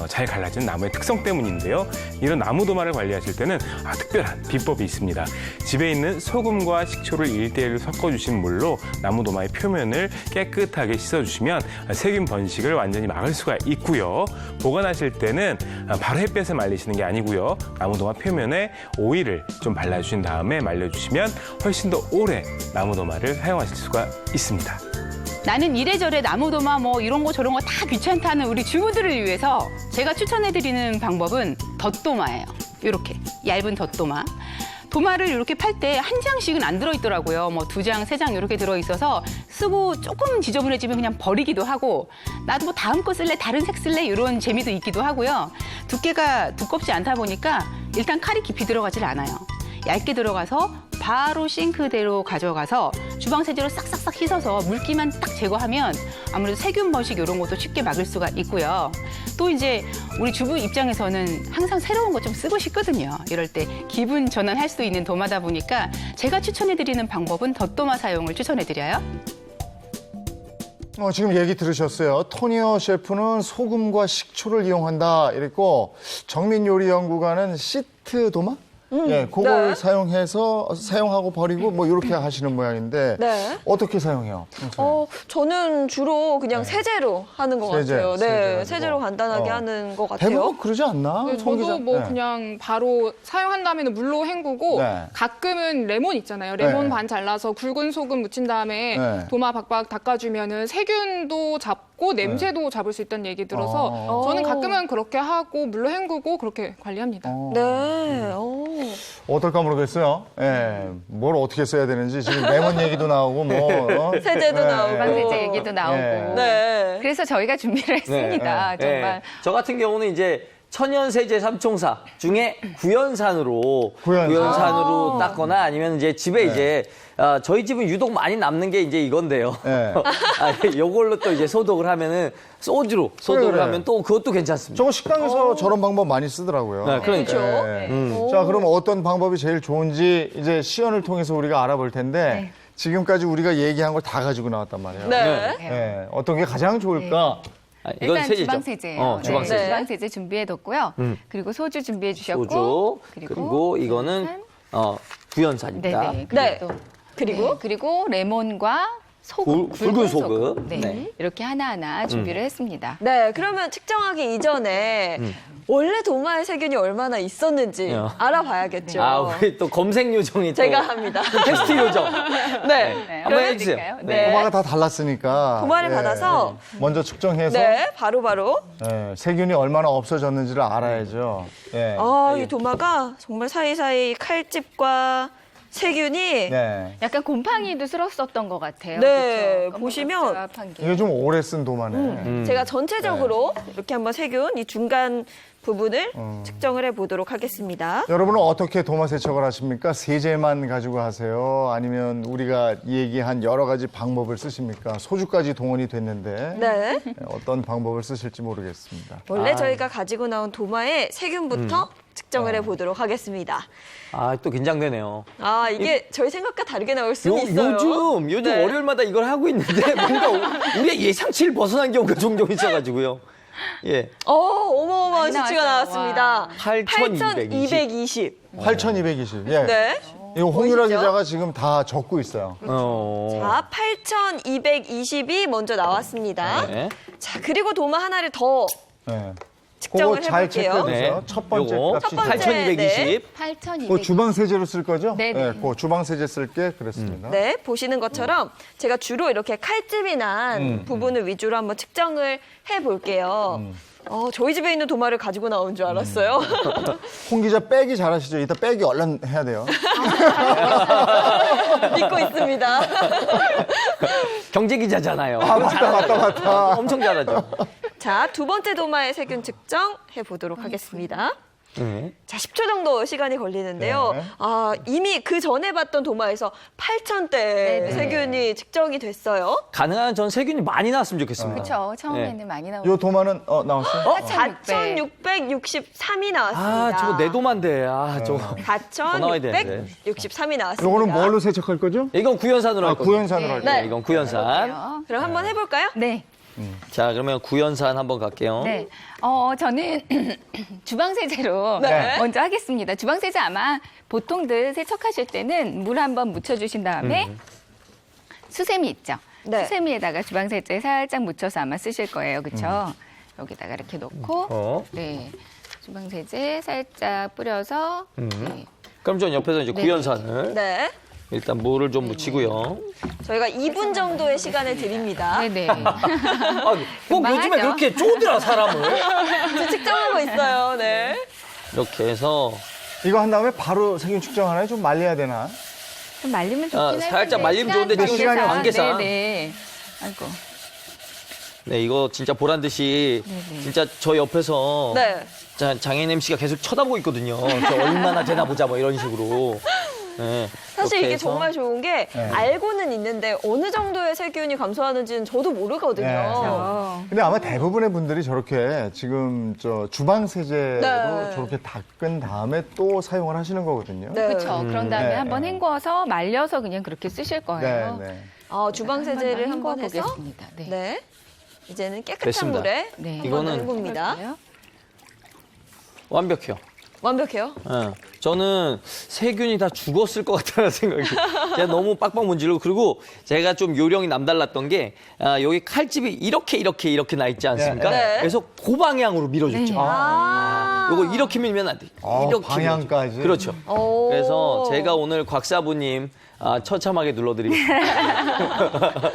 S6: 잘 갈라진 나무의 특성 때문인데요. 이런 나무도마를 관리하실 때는 특별한 비법이 있습니다. 집에 있는 소금과 식초를 1대1로 섞어주신 물로 나무도마의 표면을 깨끗하게 씻어주시면 세균 번식을 완전히 막을 수가 있고요. 보관하실 때는 바로 햇볕에 말리시는 게 아니고요. 나무도마 표면에 오일을 좀 발라주신 다음에 말려주시면 훨씬 더 오래 나무도마를 사용하실 수가 있습니다.
S7: 나는 이래저래 나무도마 뭐 이런 거 저런 거 다 귀찮다는 우리 주부들을 위해서 제가 추천해드리는 방법은 덧도마예요. 이렇게 얇은 덧도마. 도마를 이렇게 팔 때 한 장씩은 안 들어있더라고요. 뭐 2장, 3장 이렇게 들어있어서 쓰고 조금 지저분해지면 그냥 버리기도 하고 나도 뭐 다음 거 쓸래, 다른 색 쓸래 이런 재미도 있기도 하고요. 두께가 두껍지 않다 보니까 일단 칼이 깊이 들어가질 않아요. 얇게 들어가서 바로 싱크대로 가져가서 주방 세제로 싹싹싹 씻어서 물기만 딱 제거하면 아무래도 세균 번식 이런 것도 쉽게 막을 수가 있고요. 또 이제 우리 주부 입장에서는 항상 새로운 거 좀 쓰고 싶거든요. 이럴 때 기분 전환할 수 있는 도마다 보니까 제가 추천해드리는 방법은 덧도마 사용을 추천해드려요.
S1: 지금 얘기 들으셨어요. 토니어 셰프는 소금과 식초를 이용한다 이랬고 정민요리연구가는 시트 도마? 예, 그걸
S2: 네.
S1: 사용하고 버리고 뭐 이렇게 하시는 모양인데
S2: 네.
S1: 어떻게 사용해요?
S2: 저는 주로 그냥 세제로 하는 것
S1: 세제,
S2: 같아요.
S1: 세제
S2: 네,
S1: 가지고.
S2: 세제로 간단하게 하는 것 같아요.
S1: 대부분 그러지 않나?
S3: 네,
S1: 송 기자?
S3: 저도 뭐
S1: 네.
S3: 그냥 바로 사용한 다음에는 물로 헹구고
S1: 네.
S3: 가끔은 레몬 있잖아요. 레몬
S1: 네.
S3: 반 잘라서 굵은 소금 묻힌 다음에
S1: 네.
S3: 도마 박박 닦아주면은 세균도 잡고 냄새도 잡을 수 있다는 얘기 들어서 저는 가끔은 그렇게 하고 물로 hen구고 그렇게 관리합니다.
S2: 네.
S1: 어떨까 모르겠어요. 예, 뭘 어떻게 써야 되는지 지금 레몬 얘기도 나오고 뭐
S2: 세제도 나오고.
S4: 주방 세제 얘기도 나오고.
S2: 네.
S4: 그래서 저희가 준비를 했습니다.
S5: 네.
S4: 정말.
S5: 네. 저 같은 경우는 이제 천연세제 삼총사 중에 구연산으로 닦거나 아니면 이제 집에 이제 저희 집은 유독 많이 남는 게 이제 이건데요.
S1: 네.
S5: 요걸로 또 이제 소독을 하면은 소주로 소독을
S1: 그래.
S5: 하면 또 그것도 괜찮습니다.
S1: 저거 식당에서 저런 방법 많이 쓰더라고요.
S5: 네, 그러니까요.
S2: 그렇죠.
S1: 자, 그럼 어떤 방법이 제일 좋은지 이제 시연을 통해서 우리가 알아볼 텐데 지금까지 우리가 얘기한 걸 다 가지고 나왔단 말이에요.
S2: 네.
S1: 예, 어떤 게 가장 좋을까?
S5: 이건
S4: 일단
S5: 세제죠.
S4: 주방 세제예요.
S5: 주방
S2: 세제.
S4: 주방 세제 준비해뒀고요. 그리고 소주 준비해주셨고.
S5: 소주 그리고 이거는 구연산입니다.
S4: 네네.
S2: 네.
S4: 또
S2: 그리고
S4: 그리고 레몬과 소금,
S5: 굵은 소금.
S4: 네.
S5: 네.
S4: 이렇게 하나하나 준비를 했습니다.
S2: 네, 그러면 측정하기 이전에 원래 도마에 세균이 얼마나 있었는지 알아봐야겠죠.
S5: 우리 또 검색 요정이
S2: 제가
S5: 또
S2: 합니다.
S5: 테스트 요정.
S2: 네.
S4: 네,
S5: 한번 해주세요.
S4: 보여드릴까요?
S2: 네.
S1: 도마가 다 달랐으니까.
S2: 도마를 받아서
S1: 먼저 측정해서
S2: 네, 바로바로.
S1: 세균이 얼마나 없어졌는지를 알아야죠. 예.
S2: 이 도마가 정말 사이사이 칼집과 세균이
S1: 네.
S4: 약간 곰팡이도 쓸었었던 것 같아요.
S2: 네,
S4: 그쵸?
S2: 보시면
S4: 검은갑갑한 게.
S1: 이게 좀 오래 쓴 도마네.
S2: 제가 전체적으로 이렇게 한번 세균, 이 중간 부분을 측정을 해보도록 하겠습니다.
S1: 여러분은 어떻게 도마 세척을 하십니까? 세제만 가지고 하세요? 아니면 우리가 얘기한 여러 가지 방법을 쓰십니까? 소주까지 동원이 됐는데
S2: 네.
S1: 어떤 방법을 쓰실지 모르겠습니다.
S2: 원래 저희가 가지고 나온 도마의 세균부터 측정을 해보도록 하겠습니다.
S5: 또 긴장되네요.
S2: 이게 저희 생각과 다르게 나올 수는 있어요.
S5: 요즘
S2: 네.
S5: 월요일마다 이걸 하고 있는데 뭔가 우리의 예상치를 벗어난 경우가 종종 있어가지고요. 예.
S2: 어마어마한
S4: 많이
S2: 수치가
S4: 나왔어요.
S2: 나왔습니다.
S5: 8,220.
S1: 8,220. 예.
S2: 네.
S1: 이거 홍유라
S2: 보이시죠?
S1: 기자가 지금 다 적고 있어요.
S2: 자, 8,220이 먼저 나왔습니다.
S5: 네.
S2: 자, 그리고 도마 하나를 더
S1: 네.
S2: 측정을
S1: 그거 잘
S2: 해볼게요.
S1: 체크해보세요.
S5: 네.
S1: 첫 번째
S5: 요거
S1: 값이.
S2: 첫 번째.
S5: 8,220.
S4: 8,200.
S1: 그 주방 세제로 쓸 거죠?
S4: 네네.
S1: 그 주방 세제 쓸게 그랬습니다.
S2: 네, 보시는 것처럼 제가 주로 이렇게 칼집이 난 부분을 위주로 한번 측정을 해볼게요. 저희 집에 있는 도마를 가지고 나온 줄 알았어요.
S1: 홍 기자 빼기 잘하시죠? 이따 빼기 얼른 해야 돼요.
S2: 믿고 있습니다.
S5: 경제 기자잖아요.
S1: 맞다.
S5: 엄청 잘하죠.
S2: 자, 두 번째 도마의 세균 측정 해보도록 하겠습니다.
S5: 네.
S2: 자, 10초 정도 시간이 걸리는데요.
S1: 네.
S2: 이미 그 전에 봤던 도마에서 8,000대
S4: 네네.
S2: 세균이 측정이 됐어요.
S5: 가능한 전 세균이 많이 나왔으면 좋겠습니다.
S4: 그렇죠. 처음에는
S5: 네.
S4: 많이 나오고.
S1: 요 도마는 나왔어요?
S2: 4,663이 나왔습니다.
S5: 저거 내 도마인데. 저거. 더 나와야 되는데.
S2: 4,663이 나왔습니다.
S1: 요거는 뭘로 세척할 거죠?
S5: 이건 구연산으로 할 거예요.
S1: 구연산으로 할 거예요.
S2: 네.
S5: 이건 구연산.
S2: 그럼 한번 해볼까요?
S4: 네.
S5: 자, 그러면 구연산 한번 갈게요.
S4: 네. 저는 주방 세제로
S2: 네.
S4: 먼저 하겠습니다. 주방 세제 아마 보통들 세척하실 때는 물 한번 묻혀주신 다음에 수세미 있죠.
S2: 네.
S4: 수세미에다가 주방 세제 살짝 묻혀서 아마 쓰실 거예요. 그렇죠? 여기다가 이렇게 놓고 네. 주방 세제 살짝 뿌려서 네.
S5: 그럼 전 옆에서 이제
S4: 네.
S5: 구연산을
S2: 네.
S5: 일단 물을 좀 묻히고요.
S2: 저희가 2분 정도의 시간을 드립니다.
S4: 네네.
S5: 꼭
S4: 금방
S5: 요즘에
S4: 하죠.
S5: 그렇게 쪼들어 사람을.
S2: 저 측정하고 있어요. 네.
S5: 이렇게 해서
S1: 이거 한 다음에 바로 세균 측정하나요? 좀 말려야 되나?
S4: 좀 말리면 좋긴 할 텐데.
S5: 살짝 말리면 좋은데
S1: 지금 시간이
S5: 관계상.
S4: 네네. 아이고.
S5: 네, 이거 진짜 보란 듯이
S4: 네네.
S5: 진짜 저 옆에서
S2: 네.
S5: 장인 MC가 계속 쳐다보고 있거든요. 저 얼마나 되나 보자 뭐 이런 식으로. 네,
S2: 사실
S5: 이렇게
S2: 이게
S5: 해서.
S2: 정말 좋은 게 알고는 있는데 어느 정도의 세균이 감소하는지는 저도 모르거든요.
S1: 네. 근데 아마 대부분의 분들이 저렇게 지금 저 주방 세제로
S2: 네.
S1: 저렇게 닦은 다음에 또 사용을 하시는 거거든요.
S2: 네.
S4: 그렇죠. 그런 다음에
S1: 네,
S4: 한번
S1: 네.
S4: 헹궈서 말려서 그냥 그렇게 쓰실 거예요.
S1: 네.
S2: 아, 주방 세제를 한 번 해서
S4: 보겠습니다. 네.
S2: 네. 이제는 깨끗한
S5: 됐습니다.
S2: 물에
S4: 네.
S2: 한 번
S5: 이거는-
S2: 헹굽니다.
S5: 완벽해요.
S2: 완벽해요.
S5: 예. 저는 세균이 다 죽었을 것 같다는 생각이. 제가 너무 빡빡 문지르고 그리고 제가 좀 요령이 남달랐던 게 여기 칼집이 이렇게 나 있지 않습니까?
S2: 네.
S5: 그래서 그 방향으로 밀어줬죠.
S2: 아.
S5: 요거 이렇게 밀면 안 돼. 이렇게
S1: 방향까지?
S5: 밀어줘. 그렇죠.
S2: 오.
S5: 그래서 제가 오늘 곽사부님 처참하게 눌러드리겠습니다.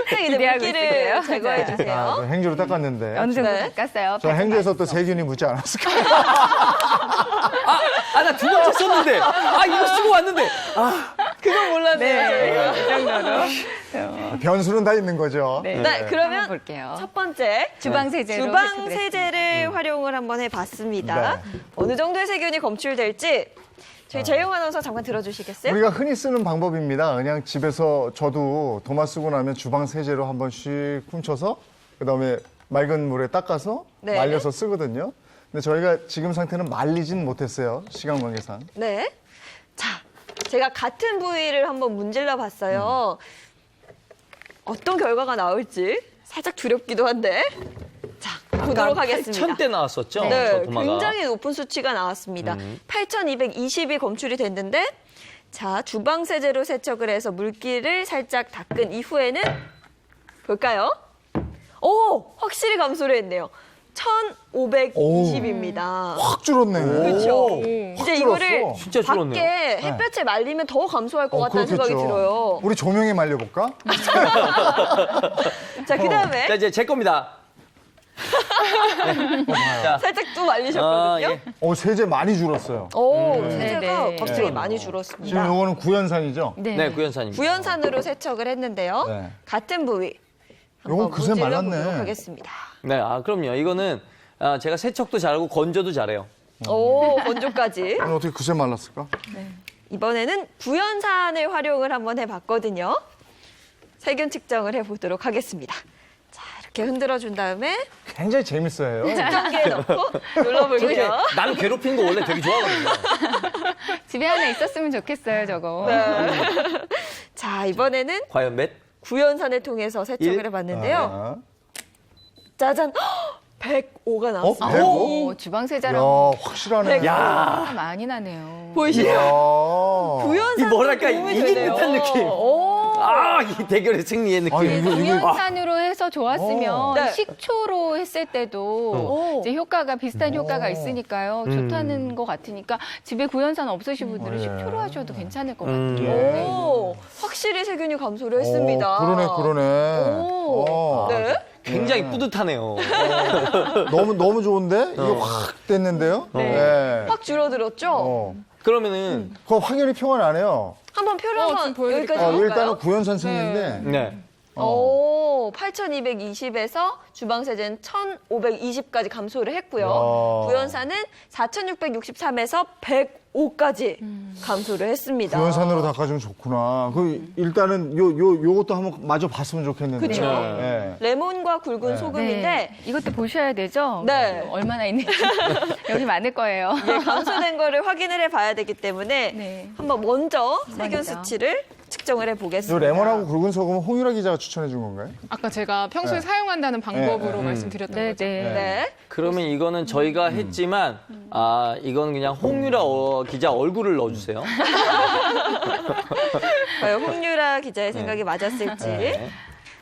S2: 이제
S4: 기대하고
S2: 물기를
S4: 있을게요.
S2: 제거해
S1: 아,
S2: 주세요.
S1: 저 행주로 닦았는데.
S4: 어느 정도
S2: 네.
S4: 닦았어요.
S1: 저 행주에서 또 세균이 묻지 않았을까요?
S5: 나 두 번째 썼는데. 이거 쓰고 왔는데.
S2: 그건 몰랐네요.
S4: 이 정도로.
S1: 변수는 다 있는 거죠.
S4: 네.
S2: 네,
S4: 한번
S2: 그러면
S4: 볼게요.
S2: 첫 번째
S4: 주방 세제로
S2: 주방
S4: 세척을 했습니다.
S2: 세제를 활용을 한번 해봤습니다.
S1: 네.
S2: 어느 정도의 세균이 검출될지 저희 재용 아나운서 잠깐 들어주시겠어요?
S1: 우리가 흔히 쓰는 방법입니다. 그냥 집에서 저도 도마 쓰고 나면 주방 세제로 한번 씩 훔쳐서 그다음에 맑은 물에 닦아서
S2: 네.
S1: 말려서 쓰거든요. 근데 저희가 지금 상태는 말리진 못했어요. 시간 관계상.
S2: 네. 자, 제가 같은 부위를 한번 문질러 봤어요. 어떤 결과가 나올지 살짝 두렵기도 한데. 자, 보도록 하겠습니다.
S5: 1000대 나왔었죠? 저
S2: 네,
S5: 도마가.
S2: 굉장히 높은 수치가 나왔습니다. 8,220이 검출이 됐는데, 자, 주방 세제로 세척을 해서 물기를 살짝 닦은 이후에는 볼까요? 오, 확실히 감소를 했네요. 1,520입니다.
S1: 확 줄었네.
S2: 그렇죠.
S1: 확
S2: 이제 이거를
S1: 줄었어.
S5: 진짜 줄었네요.
S2: 밖에 햇볕에 말리면 더 감소할 것 같다는 생각이 들어요.
S1: 우리 조명에 말려볼까?
S2: 자, 그다음에
S5: 자, 이제 제 겁니다. 자,
S2: 살짝 또 말리셨거든요.
S5: 예.
S1: 세제 많이 줄었어요.
S2: 오, 세제가
S4: 네.
S2: 확실히
S1: 네.
S2: 많이
S1: 지금
S2: 줄었습니다.
S1: 요거는 구연산이죠?
S5: 네, 구현사님.
S2: 구연산으로 세척을 했는데요.
S1: 네.
S2: 같은 부위
S1: 요건
S2: 한번
S1: 그새
S2: 문질러
S1: 말랐네.
S2: 보도록 하겠습니다.
S5: 네, 그럼요. 이거는 제가 세척도 잘하고 건조도 잘해요.
S2: 오, 건조까지.
S1: 오늘 어떻게 그새 말랐을까?
S2: 이번에는 구연산을 활용을 한번 해봤거든요. 세균 측정을 해보도록 하겠습니다. 자, 이렇게 흔들어준 다음에
S1: 굉장히 재밌어요.
S2: 측정기에 넣고 눌러볼게요.
S5: 남 괴롭히는 거 원래 되게 좋아하거든요.
S4: 집에 하나 있었으면 좋겠어요, 저거.
S2: 네. 자, 이번에는
S5: 과연 몇?
S2: 구연산을 통해서 세척을
S5: 일.
S2: 해봤는데요.
S1: 아.
S2: 짜잔! 105가 나왔습니다.
S1: 105?
S4: 오, 주방
S1: 야,
S4: 세제랑
S1: 확실하네.
S5: 야,
S4: 많이 나네요.
S2: 보이시죠?
S1: 야.
S2: 구연산
S5: 이 뭐랄까,
S2: 도움이
S5: 이긴
S2: 되네요.
S5: 듯한 느낌.
S2: 오.
S5: 이 대결의 승리의 느낌.
S1: 이거-
S4: 구연산으로 해서 좋았으면
S2: 네.
S4: 식초로 했을 때도 이제 효과가 비슷한 효과가 있으니까요. 좋다는 것 같으니까 집에 구연산 없으신 분들은
S1: 예.
S4: 식초로 하셔도 괜찮을 것 같아요.
S2: 오, 확실히 세균이 감소를 했습니다.
S1: 그러네.
S2: 오. 네.
S5: 굉장히 뿌듯하네요.
S1: 너무 좋은데? 이게 확 됐는데요? 네.
S2: 확 줄어들었죠?
S5: 그러면은
S1: 그거 확연히 표가 나네요.
S2: 한번 표를
S3: 지금
S2: 한번
S3: 보여드릴까요?
S2: 여기까지 볼까요?
S1: 일단은 구연산 승리인데.
S5: 네.
S2: 오, 8,220에서 주방세제는 1,520까지 감소를 했고요.
S1: 야.
S2: 구연산은 4,663에서 105까지 감소를 했습니다.
S1: 구연산으로 닦아주면 좋구나. 일단은 요것도 한번 마저 봤으면 좋겠는데.
S2: 그쵸.
S1: 네.
S2: 레몬과 굵은 소금인데
S4: 네. 이것도 보셔야 되죠?
S2: 네.
S4: 얼마나 있는지. 여기 많을 거예요.
S2: 이게 감소된 거를 확인을 해봐야 되기 때문에
S4: 네.
S2: 한번 먼저 세균
S4: 먼저.
S2: 수치를 측정을
S1: 요
S2: 해보겠습니다.
S1: 레몬하고 굵은 소금은 홍유라 기자가 추천해 준 건가요?
S3: 아까 제가 평소에
S1: 네.
S3: 사용한다는 방법으로
S1: 네.
S3: 말씀드렸던
S4: 네,
S3: 거죠.
S4: 네.
S2: 네.
S5: 그러면 이거는 저희가 했지만 이건 그냥 홍유라 기자 얼굴을 넣어주세요.
S2: 과연 홍유라 기자의 생각이 맞았을지.
S5: 네.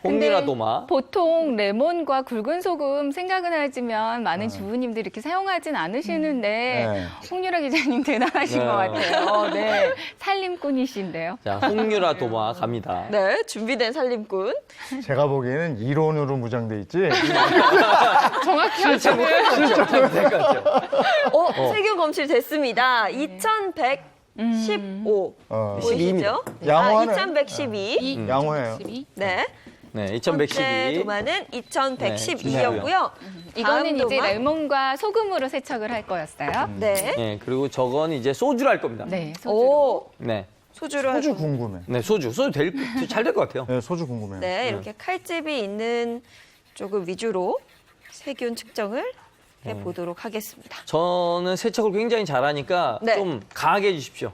S5: 홍유라
S4: 근데
S5: 도마.
S4: 보통 레몬과 굵은 소금 생각은 하지만 많은 주부님들이 이렇게 사용하진 않으시는데
S1: 네.
S4: 홍유라 기자님 대단하신
S5: 네.
S4: 것 같아요. 네, 살림꾼이신데요.
S5: 자, 홍유라 도마 갑니다.
S2: 네, 준비된 살림꾼.
S1: 제가 보기에는 이론으로 무장돼 있지.
S3: 정확히 하시는
S2: 세균 검출 됐습니다. 2,115.
S1: 어.
S2: 보이시죠?
S1: 양호하네.
S2: 2,112.
S1: 양호해요.
S2: 네.
S5: 네,
S2: 첫 번째
S5: 2112.
S2: 도마는 2112였고요.
S4: 이거는 이제
S2: 도마.
S4: 레몬과 소금으로 세척을 할 거였어요.
S2: 네.
S5: 네, 그리고 저건 이제 소주를 할 겁니다.
S4: 네, 소주로.
S2: 오,
S5: 네.
S2: 소주로
S1: 소주
S2: 하고.
S1: 궁금해.
S5: 네, 소주 잘 될 것 같아요.
S1: 네, 소주 궁금해요.
S2: 네, 이렇게 칼집이 있는 쪽을 위주로 세균 측정을 해보도록 하겠습니다.
S5: 저는 세척을 굉장히 잘하니까
S2: 네.
S5: 좀 강하게 해주십시오.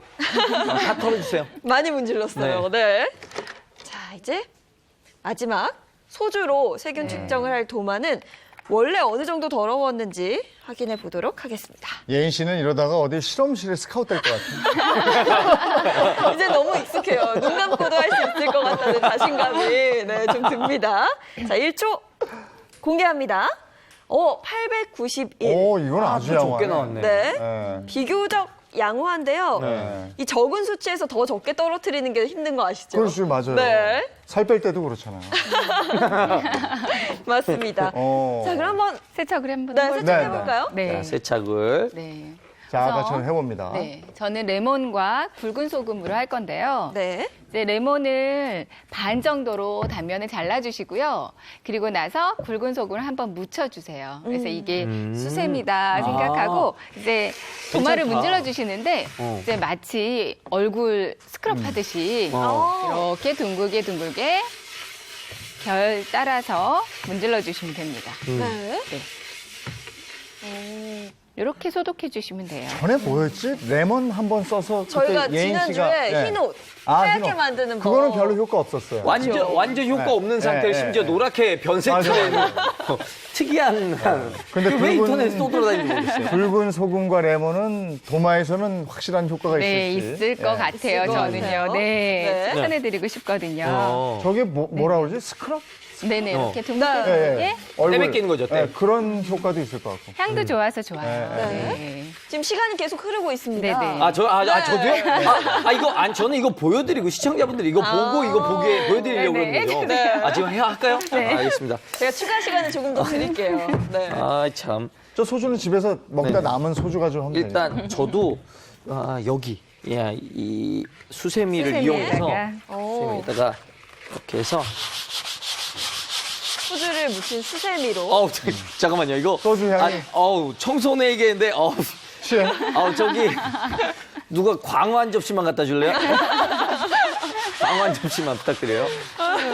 S5: 다 털어주세요.
S2: 많이 문질렀어요. 네. 자, 이제 마지막 소주로 세균 측정을 할 도마는 원래 어느 정도 더러웠는지 확인해 보도록 하겠습니다.
S1: 예인 씨는 이러다가 어디 실험실에 스카웃 될 것 같아요.
S2: 이제 너무 익숙해요. 눈 감고도 할 수 있을 것 같다는 자신감이 네, 좀 듭니다. 자, 1초 공개합니다. 891.
S1: 오, 이건 아주
S5: 적게
S1: 양호하네.
S5: 나왔네.
S2: 네.
S1: 네.
S2: 비교적 양호한데요.
S1: 네.
S2: 이 적은 수치에서 더 적게 떨어뜨리는 게 힘든 거 아시죠?
S1: 그렇죠, 맞아요.
S2: 네.
S1: 살 뺄 때도 그렇잖아요.
S2: 맞습니다. 자, 그럼 한번
S4: 세척을 한번
S2: 네,
S4: 해볼까요?
S2: 세척해볼까요?
S4: 네.
S5: 자, 세척을.
S4: 네.
S1: 자,
S4: 그래서-
S1: 아까처럼 해봅니다.
S4: 네, 저는 레몬과 굵은 소금으로 할 건데요.
S2: 네.
S4: 이제 레몬을 반 정도로 단면을 잘라주시고요. 그리고 나서 굵은 소금을 한번 묻혀주세요. 그래서 이게 수세미다 생각하고 이제 도마를
S5: 괜찮다.
S4: 문질러 주시는데 이제 마치 얼굴 스크럽 하듯이 이렇게 둥글게 결 따라서 문질러 주시면 됩니다.
S2: 네.
S4: 이렇게 소독해 주시면 돼요.
S1: 전에 뭐였지? 레몬 한번 써서
S2: 저희가
S1: 그때 예인
S2: 지난주에
S1: 씨가
S2: 흰 옷
S1: 아,
S2: 하얗게
S1: 흰 옷.
S2: 만드는 법.
S1: 그거는 별로 효과 없었어요.
S5: 완전 효과
S1: 네.
S5: 없는 상태로
S1: 네,
S5: 심지어
S1: 네.
S5: 노랗게 변색된 특이한.
S1: 근데
S5: 왜
S1: 붉은-
S5: 인터넷에 또 돌아다니는지 모르겠어요.
S1: 붉은 소금과 레몬은 도마에서는 확실한 효과가
S4: 네,
S1: 있을지.
S4: 있을 것 같아요.
S2: 있을 것
S4: 저는요.
S2: 같아요.
S4: 네,
S2: 네.
S4: 추천해드리고 싶거든요.
S1: 저게 뭐라 그러지? 스크럽?
S4: 네네, 이렇게
S1: 예,
S4: 둥글게
S1: 예. 얼굴.
S5: 떼뱉기는 거죠, 떼.
S1: 예, 그런 효과도 있을 것 같고.
S4: 향도 좋아서 좋아요.
S1: 네,
S4: 네.
S2: 지금 시간이 계속 흐르고 있습니다.
S4: 네네.
S5: 저도요? 저는 이거 보여드리고 시청자분들이 이거 보고 이거 보여드리려고
S4: 네네.
S5: 그러는군요.
S2: 네.
S5: 지금 할까요? 알겠습니다.
S2: 제가 추가 시간을 조금 더 드릴게요. 네.
S5: 참.
S1: 저 소주는 집에서 먹다
S5: 네.
S1: 남은 소주 가지고 하면 되니까.
S5: 일단 저도 여기 이 수세미를 이용해서 수세미에다가 이렇게 해서
S2: 소주를 묻힌 수세미로.
S5: 잠깐만요. 이거
S1: 소주 향이.
S5: 청소내 얘기했는데
S1: 취해?
S5: 저기 누가 광어 한 접시만 갖다 줄래요? 광어 한 접시만 부탁드려요.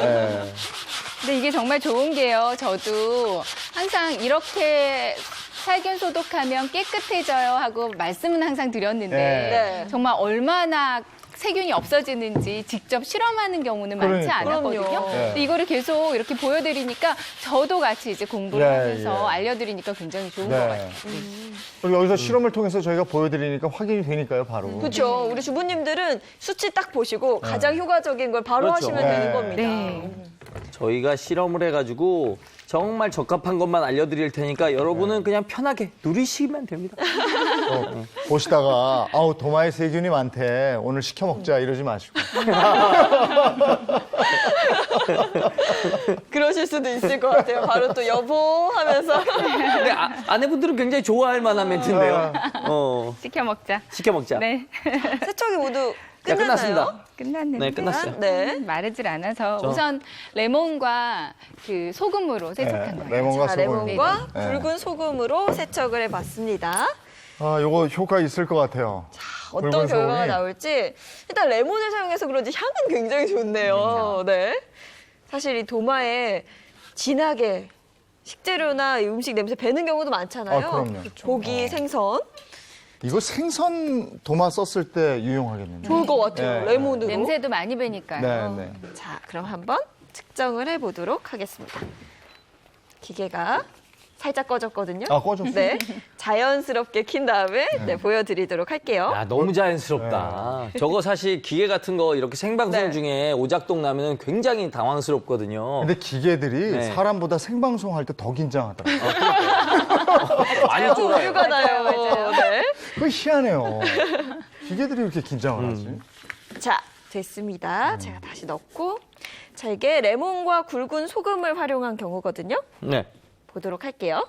S1: 예.
S4: 근데 이게 정말 좋은 게요. 저도 항상 이렇게 살균 소독하면 깨끗해져요 하고 말씀은 항상 드렸는데
S2: 네.
S4: 정말 얼마나 세균이 없어지는지 직접 실험하는 경우는 많지
S1: 그러니까.
S4: 않았거든요.
S2: 그럼요.
S4: 근데 이거를 계속 이렇게 보여드리니까 저도 같이 이제 공부를
S1: 예,
S4: 하면서
S1: 예.
S4: 알려드리니까 굉장히 좋은 것
S1: 네.
S4: 같아요.
S1: 그리고 여기서 실험을 통해서 저희가 보여드리니까 확인이 되니까요, 바로.
S2: 그렇죠. 우리 주부님들은 수치 딱 보시고 가장 효과적인 걸 바로
S5: 그렇죠.
S2: 하시면
S1: 네.
S2: 되는 겁니다.
S4: 네.
S5: 저희가 실험을 해가지고 정말 적합한 것만 알려드릴 테니까 여러분은 그냥 편하게 누리시면 됩니다.
S1: 보시다가 도마에 세균이 많대. 오늘 시켜 먹자 이러지 마시고.
S2: 그러실 수도 있을 것 같아요. 바로 또 여보 하면서.
S5: 근데 아내분들은 굉장히 좋아할 만한 멘트인데요.
S4: 시켜 먹자.
S5: 시켜 먹자.
S4: 네.
S2: 세척이 모두
S5: 자,
S2: 끝났나요?
S5: 끝났습니다.
S4: 끝났는데.
S5: 네, 끝났어요.
S2: 네.
S4: 마르질 않아서 우선 레몬과 그 소금으로 세척한 거예요.
S1: 레몬과
S2: 자,
S1: 소금.
S2: 레몬과
S1: 네.
S2: 붉은 소금으로 세척을 해봤습니다.
S1: 요거 효과 있을 것 같아요.
S2: 어떤
S1: 붉은
S2: 결과가
S1: 소금이.
S2: 나올지 일단 레몬을 사용해서 그런지 향은 굉장히 좋네요. 네. 사실 이 도마에 진하게 식재료나 이 음식 냄새 배는 경우도 많잖아요.
S1: 그럼요.
S2: 고기, 생선.
S1: 이거 생선 도마 썼을 때 유용하겠는데.
S2: 좋을 것 같아요.
S1: 네.
S2: 레몬으로.
S4: 냄새도 많이 배니까요.
S1: 네, 네.
S2: 자, 그럼 한번 측정을 해보도록 하겠습니다. 기계가 살짝 꺼졌거든요.
S1: 꺼졌어요?
S2: 네. 자연스럽게 킨 다음에 보여드리도록 할게요.
S5: 야, 너무 자연스럽다. 저거 사실 기계 같은 거 이렇게 생방송
S2: 네.
S5: 중에 오작동 나면 굉장히 당황스럽거든요.
S1: 근데 기계들이
S5: 네.
S1: 사람보다 생방송 할 때 더 긴장하더라고요.
S5: 많이 쫄아요.
S2: 오류가 나요.
S4: 맞아요.
S2: 네.
S1: 그거 희한해요. 기계들이 이렇게 긴장을 하지.
S2: 자, 됐습니다. 제가 다시 넣고. 자, 이게 레몬과 굵은 소금을 활용한 경우거든요.
S5: 네.
S2: 보도록 할게요.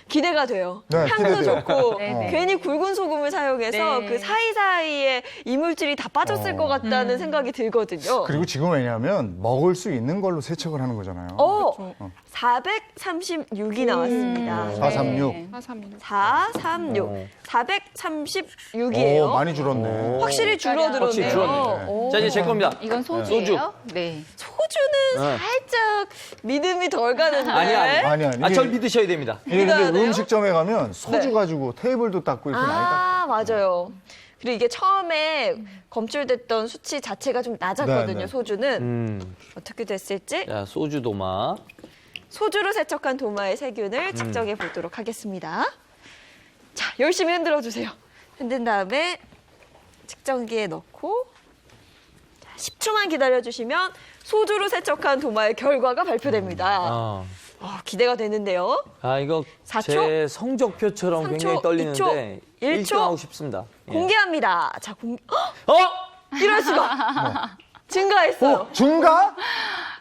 S2: 기대가 돼요.
S1: 네,
S2: 향도
S1: 기대돼요.
S2: 좋고
S4: 네네.
S2: 괜히 굵은 소금을 사용해서
S4: 네.
S2: 그 사이사이에 이물질이 다 빠졌을 것 같다는 생각이 들거든요.
S1: 그리고 지금 왜냐하면 먹을 수 있는 걸로 세척을 하는 거잖아요.
S2: 436이 나왔습니다.
S1: 436.
S4: 네.
S2: 436. 436이에요.
S1: 오, 많이 줄었네.
S2: 확실히 줄어들었네요.
S5: 확실히 줄었네.
S2: 오.
S5: 자, 이제 제 겁니다.
S4: 이건 소주예요? 네.
S2: 소주는 살짝 믿음이 덜 가는데.
S5: 아니야.
S1: 아니.
S5: 절 믿으셔야 됩니다.
S1: 이게 근데
S2: 믿어야 돼요?
S1: 음식점에 가면 소주
S2: 네.
S1: 가지고 테이블도 닦고 이렇게 많이 닦고.
S2: 맞아요. 그리고 이게 처음에 검출됐던 수치 자체가 좀 낮았거든요,
S1: 네.
S2: 소주는. 어떻게 됐을지.
S5: 자, 소주 도마.
S2: 소주로 세척한 도마의 세균을 측정해 보도록 하겠습니다. 자, 열심히 흔들어 주세요. 흔든 다음에 측정기에 넣고 자, 10초만 기다려 주시면 소주로 세척한 도마의 결과가 발표됩니다. 기대가 되는데요.
S5: 이거
S2: 4초?
S5: 제 성적표처럼
S2: 3초,
S5: 굉장히 떨리는데
S2: 2초, 1초.
S5: 1등 하고 싶습니다. 예.
S2: 공개합니다. 자,
S5: 어?
S2: 이럴 수가. 증가했어요.
S1: 중가?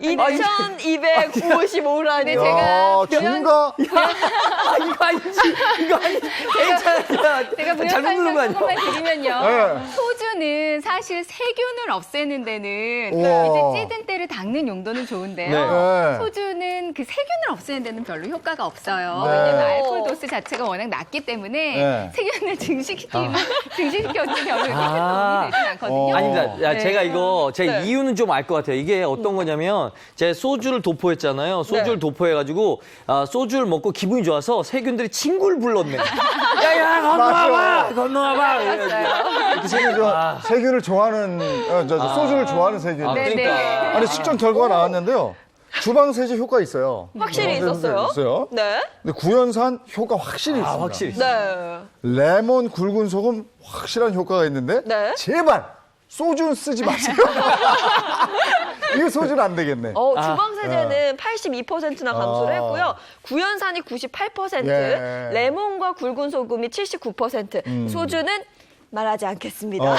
S2: 2,255라니.
S4: 근데 제가
S1: 중가?
S5: 이거 아니지. 이거 아니지. 괜찮아.
S4: 제가 무역
S5: 잘못 누른 거
S4: 설명
S5: 아니야?
S4: 조금만 드리면요.
S1: 네.
S4: 소주는 사실 세균을 없애는 데는
S1: 우와.
S4: 이제 찌든 때를 닦는 용도는 좋은데요.
S1: 네.
S4: 소주는 그 세균을 없애는 데는 별로 효과가 없어요.
S1: 네.
S4: 왜냐면 알코올 도수 자체가 워낙 낮기 때문에
S1: 네.
S4: 세균을 증식시켜주는 별로 이렇게
S5: 아.
S4: 도움이 되진 않거든요.
S5: 아닙니다. 야,
S4: 네.
S5: 제가 이거 제
S2: 네.
S5: 이유는 좀 알 것 같아요. 이게 어떤 거냐면 제가 소주를 도포했잖아요. 소주를
S2: 네.
S5: 도포해가지고 소주를 먹고 기분이 좋아서 세균들이 친구를 불렀네. 야야 건너와봐, 건너와봐. 이렇게
S1: 세균을 좋아하는, 소주를 좋아하는 세균.
S4: 네,
S5: 그러니까.
S4: 네.
S1: 아니, 측정 결과가 나왔는데요. 주방 세제 효과 있어요.
S2: 확실히
S1: 주방 세제
S2: 있었어요.
S1: 있어요.
S2: 네.
S1: 근데 구연산 효과 확실히 있습니다.
S5: 확실히.
S2: 네.
S1: 레몬 굵은 소금 확실한 효과가 있는데
S2: 네.
S1: 제발 소주는 쓰지 마세요. 이거 소주는 안 되겠네.
S2: 주방 세제는 82%나 감소를 했고요. 구연산이 98%,
S1: 예.
S2: 레몬과 굵은 소금이 79%, 소주는 말하지 않겠습니다.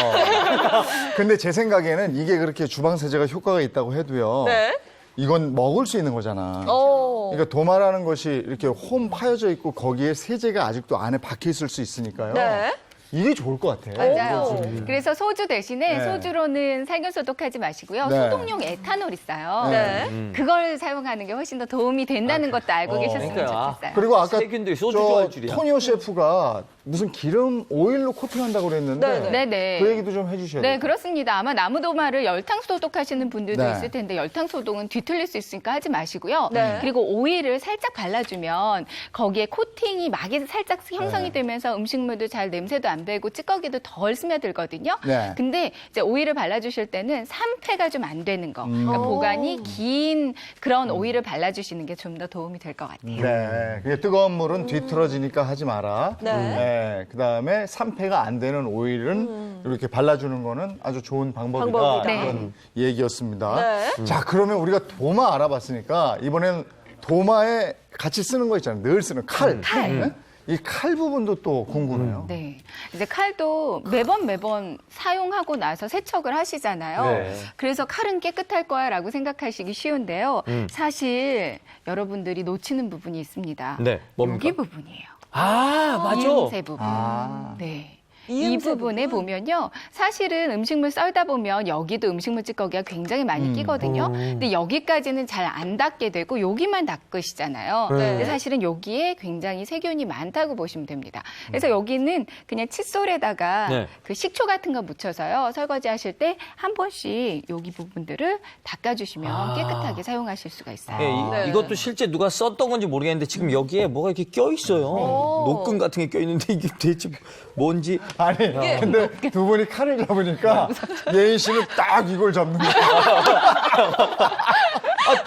S1: 근데 제 생각에는 이게 그렇게 주방 세제가 효과가 있다고 해도요.
S2: 네.
S1: 이건 먹을 수 있는 거잖아. 그러니까 도마라는 것이 이렇게 홈 파여져 있고 거기에 세제가 아직도 안에 박혀 있을 수 있으니까요.
S2: 네.
S1: 이게 좋을 것 같아.
S4: 맞아요. 그래서 소주 대신에
S1: 네.
S4: 소주로는 살균 소독하지 마시고요.
S1: 네.
S4: 소독용 에탄올 있어요.
S2: 네.
S4: 그걸 사용하는 게 훨씬 더 도움이 된다는 것도 알고 계셨으면
S5: 그러니까요.
S4: 좋겠어요.
S1: 그리고 아까
S5: 세균들이 소주 좋아할 줄이야.
S1: 토니오 셰프가 무슨 기름 오일로 코팅한다고 그랬는데
S4: 네네.
S1: 그 얘기도 좀 해주셔야 돼요.
S4: 네, 그렇습니다. 아마 나무도마를 열탕 소독하시는 분들도
S1: 네.
S4: 있을 텐데 열탕 소독은 뒤틀릴 수 있으니까 하지 마시고요.
S2: 네.
S4: 그리고 오일을 살짝 발라주면 거기에 코팅이 막이 살짝 형성이
S1: 네.
S4: 되면서 음식물도 잘 냄새도 안 배고 찌꺼기도 덜 스며들거든요.
S1: 네.
S4: 근데 이제 오일을 발라주실 때는 산패가 좀 안 되는 거, 그러니까 보관이 긴 그런 오일을 발라주시는 게 좀 더 도움이 될 것 같아요.
S1: 네, 그게 뜨거운 물은 뒤틀어지니까 하지 마라.
S2: 네.
S1: 그다음에 산패가 안 되는 오일은 이렇게 발라주는 거는 아주 좋은 방법이다.
S2: 방법이다.
S1: 그런 얘기였습니다.
S2: 네.
S1: 자, 그러면 우리가 도마 알아봤으니까 이번엔 도마에 같이 쓰는 거 있잖아요. 늘 쓰는 칼. 네? 이 칼 부분도 또 궁금해요.
S4: 네. 이제 칼도 매번 사용하고 나서 세척을 하시잖아요.
S5: 네.
S4: 그래서 칼은 깨끗할 거야 라고 생각하시기 쉬운데요. 사실 여러분들이 놓치는 부분이 있습니다.
S5: 네, 뭡니까?
S4: 여기 부분이에요.
S5: 맞아.
S4: 이음새 부분.
S1: 아.
S4: 네.
S2: 이음새
S4: 이 부분에 보면요. 사실은 음식물 썰다 보면 여기도 음식물 찌꺼기가 굉장히 많이 끼거든요. 근데 여기까지는 잘 안 닿게 되고 여기만 닦으시잖아요. 근데 사실은 여기에 굉장히 세균이 많다고 보시면 됩니다. 그래서 여기는 그냥 칫솔에다가
S5: 네.
S4: 그 식초 같은 거 묻혀서요. 설거지 하실 때 한 번씩 여기 부분들을 닦아주시면 깨끗하게 사용하실 수가 있어요.
S5: 예, 이것도 실제 누가 썼던 건지 모르겠는데 지금 여기에 뭐가 이렇게 껴 있어요. 노끈 같은 게 껴 있는데 이게 대체 뭔지.
S1: 아니, 근데 두 분이 칼을 잡으니까 예인 씨는 딱 이걸 잡는 거예요.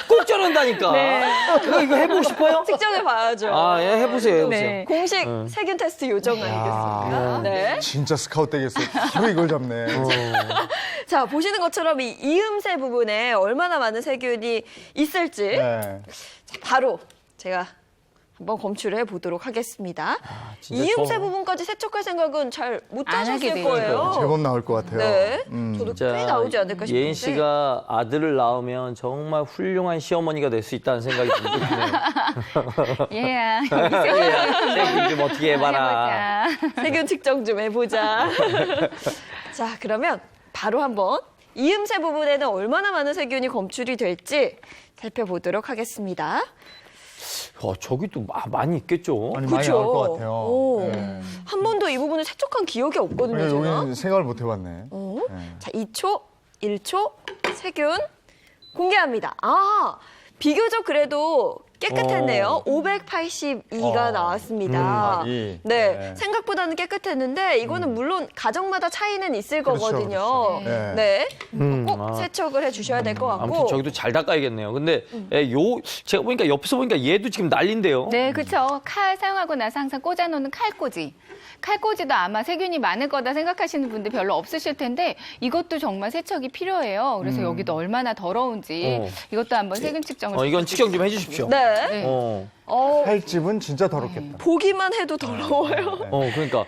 S5: 꼭 저런다니까. 이거 해보고 싶어요?
S2: 측정해 봐야죠.
S5: 예, 해보세요.
S4: 네.
S2: 공식 세균 테스트 요정 아니겠습니까? 네.
S1: 진짜 스카우트 되겠어. 바로 이걸 잡네.
S2: 자, 보시는 것처럼 이 이음새 부분에 얼마나 많은 세균이 있을지
S1: 네.
S2: 자, 바로 제가 한번 검출해 보도록 하겠습니다.
S5: 진짜
S2: 이음새
S5: 저-
S2: 부분까지 세척할 생각은 잘 못
S4: 안 하게
S2: 하셨을
S4: 되죠.
S2: 거예요.
S1: 제법 나올 것 같아요.
S2: 네,
S1: 음.
S2: 저도
S5: 진짜
S2: 꽤 나오지 않을까 싶은데.
S5: 예인 씨가 아들을 낳으면 정말 훌륭한 시어머니가 될 수 있다는 생각이 드네요.
S4: 얘야
S5: 세균 좀 어떻게 해봐라.
S4: 해보자.
S2: 세균 측정 좀 해보자. 자, 그러면 바로 한번 이음새 부분에는 얼마나 많은 세균이 검출이 될지 살펴보도록 하겠습니다.
S5: 저기 또 많이 있겠죠.
S1: 많이 나올 것 같아요.
S2: 오.
S1: 네.
S2: 한 번도 이 부분을 세척한 기억이 없거든요, 제가.
S1: 여기는 생각을 못 해봤네.
S2: 어?
S1: 네.
S2: 자, 2초, 1초, 세균 공개합니다. 아, 비교적 그래도 깨끗했네요. 582가 나왔습니다.
S1: 네.
S2: 네, 생각보다는 깨끗했는데 이거는 물론 가정마다 차이는 있을
S1: 그렇죠,
S2: 거거든요.
S1: 그렇죠.
S2: 네,
S5: 음,
S2: 꼭
S5: 아.
S2: 세척을 해주셔야 될 것 같고.
S5: 아무튼 저기도 잘 닦아야겠네요. 근데 제가 보니까 옆에서 보니까 얘도 지금 난린데요.
S4: 네, 그렇죠. 칼 사용하고 나서 항상 꽂아놓는 칼꽂이. 칼꽂이도 아마 세균이 많을 거다 생각하시는 분들 별로 없으실 텐데 이것도 정말 세척이 필요해요. 그래서 여기도 얼마나 더러운지 이것도 한번 세균 측정을
S5: 이건 측정 좀 해주십시오.
S2: 네,
S4: 네.
S1: 칼집은 진짜 더럽겠다.
S2: 보기만 해도 더러워요.
S5: 그러니까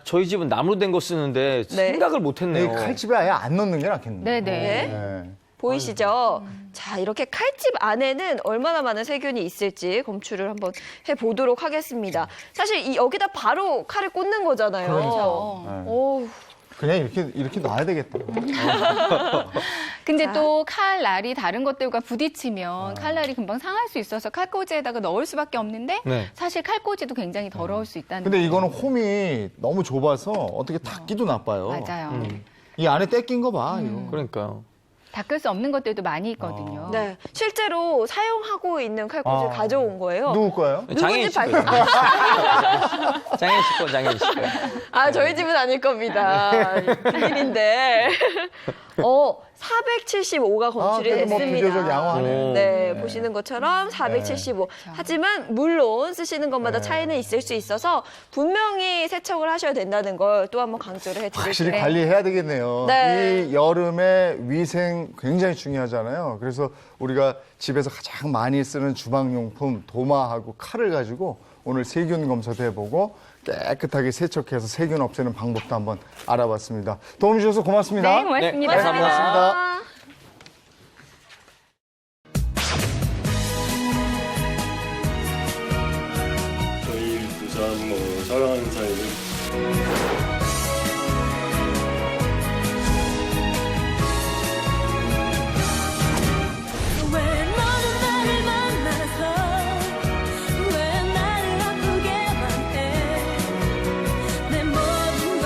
S5: 저희 집은 나무로 된 거 쓰는데
S2: 네.
S5: 생각을
S1: 이
S5: 못했네요.
S1: 칼집에 아예 안 넣는 게 낫겠네.
S4: 네네.
S1: 네.
S2: 보이시죠? 자, 이렇게 칼집 안에는 얼마나 많은 세균이 있을지 검출을 한번 해보도록 하겠습니다. 사실 여기다 바로 칼을 꽂는 거잖아요.
S4: 그렇죠.
S1: 네.
S2: 오,
S1: 그냥 이렇게 놔야 되겠다.
S4: 근데 또 칼날이 다른 것들과 부딪히면 칼날이 금방 상할 수 있어서 칼꽂이에다가 넣을 수밖에 없는데
S5: 네.
S4: 사실 칼꽂이도 굉장히 더러울 수 있다는
S1: 근데
S4: 거예요.
S1: 이거는 홈이 너무 좁아서 어떻게 닦기도 나빠요.
S4: 맞아요.
S1: 이 안에 떼낀 거 봐, 이거.
S5: 그러니까요.
S4: 닦을 수 없는 것들도 많이 있거든요.
S2: 네, 실제로 사용하고 있는 칼꽂이를 가져온 거예요.
S1: 누구 거예요?
S5: 장애인
S2: 누군지
S5: 씨 거예요. 장애인 씨 거, 장애인 씨 거.
S2: 아, 저희 집은 아닐 겁니다. 비밀인데. 475가 검출이
S1: 그래도 뭐
S2: 됐습니다.
S1: 비교적 양호하네.
S2: 네, 보시는 것처럼 475. 하지만 물론 쓰시는 것마다 차이는 있을 수 있어서 분명히 세척을 하셔야 된다는 걸 또 한번 강조를
S1: 확실히
S2: 해드릴게요.
S1: 관리해야 되겠네요.
S2: 네.
S1: 이 여름에 위생 굉장히 중요하잖아요. 그래서 우리가 집에서 가장 많이 쓰는 주방용품 도마하고 칼을 가지고 오늘 세균 검사도 해보고 깨끗하게 세척해서 세균 없애는 방법도 한번 알아봤습니다. 도움 주셔서 고맙습니다.
S4: 네, 고맙습니다.
S5: 네, 감사합니다.
S8: 저희 부산 사랑하는 사이는
S9: 왜 너는 나를 만나서 왜 나를 아프게만 해내 모든 걸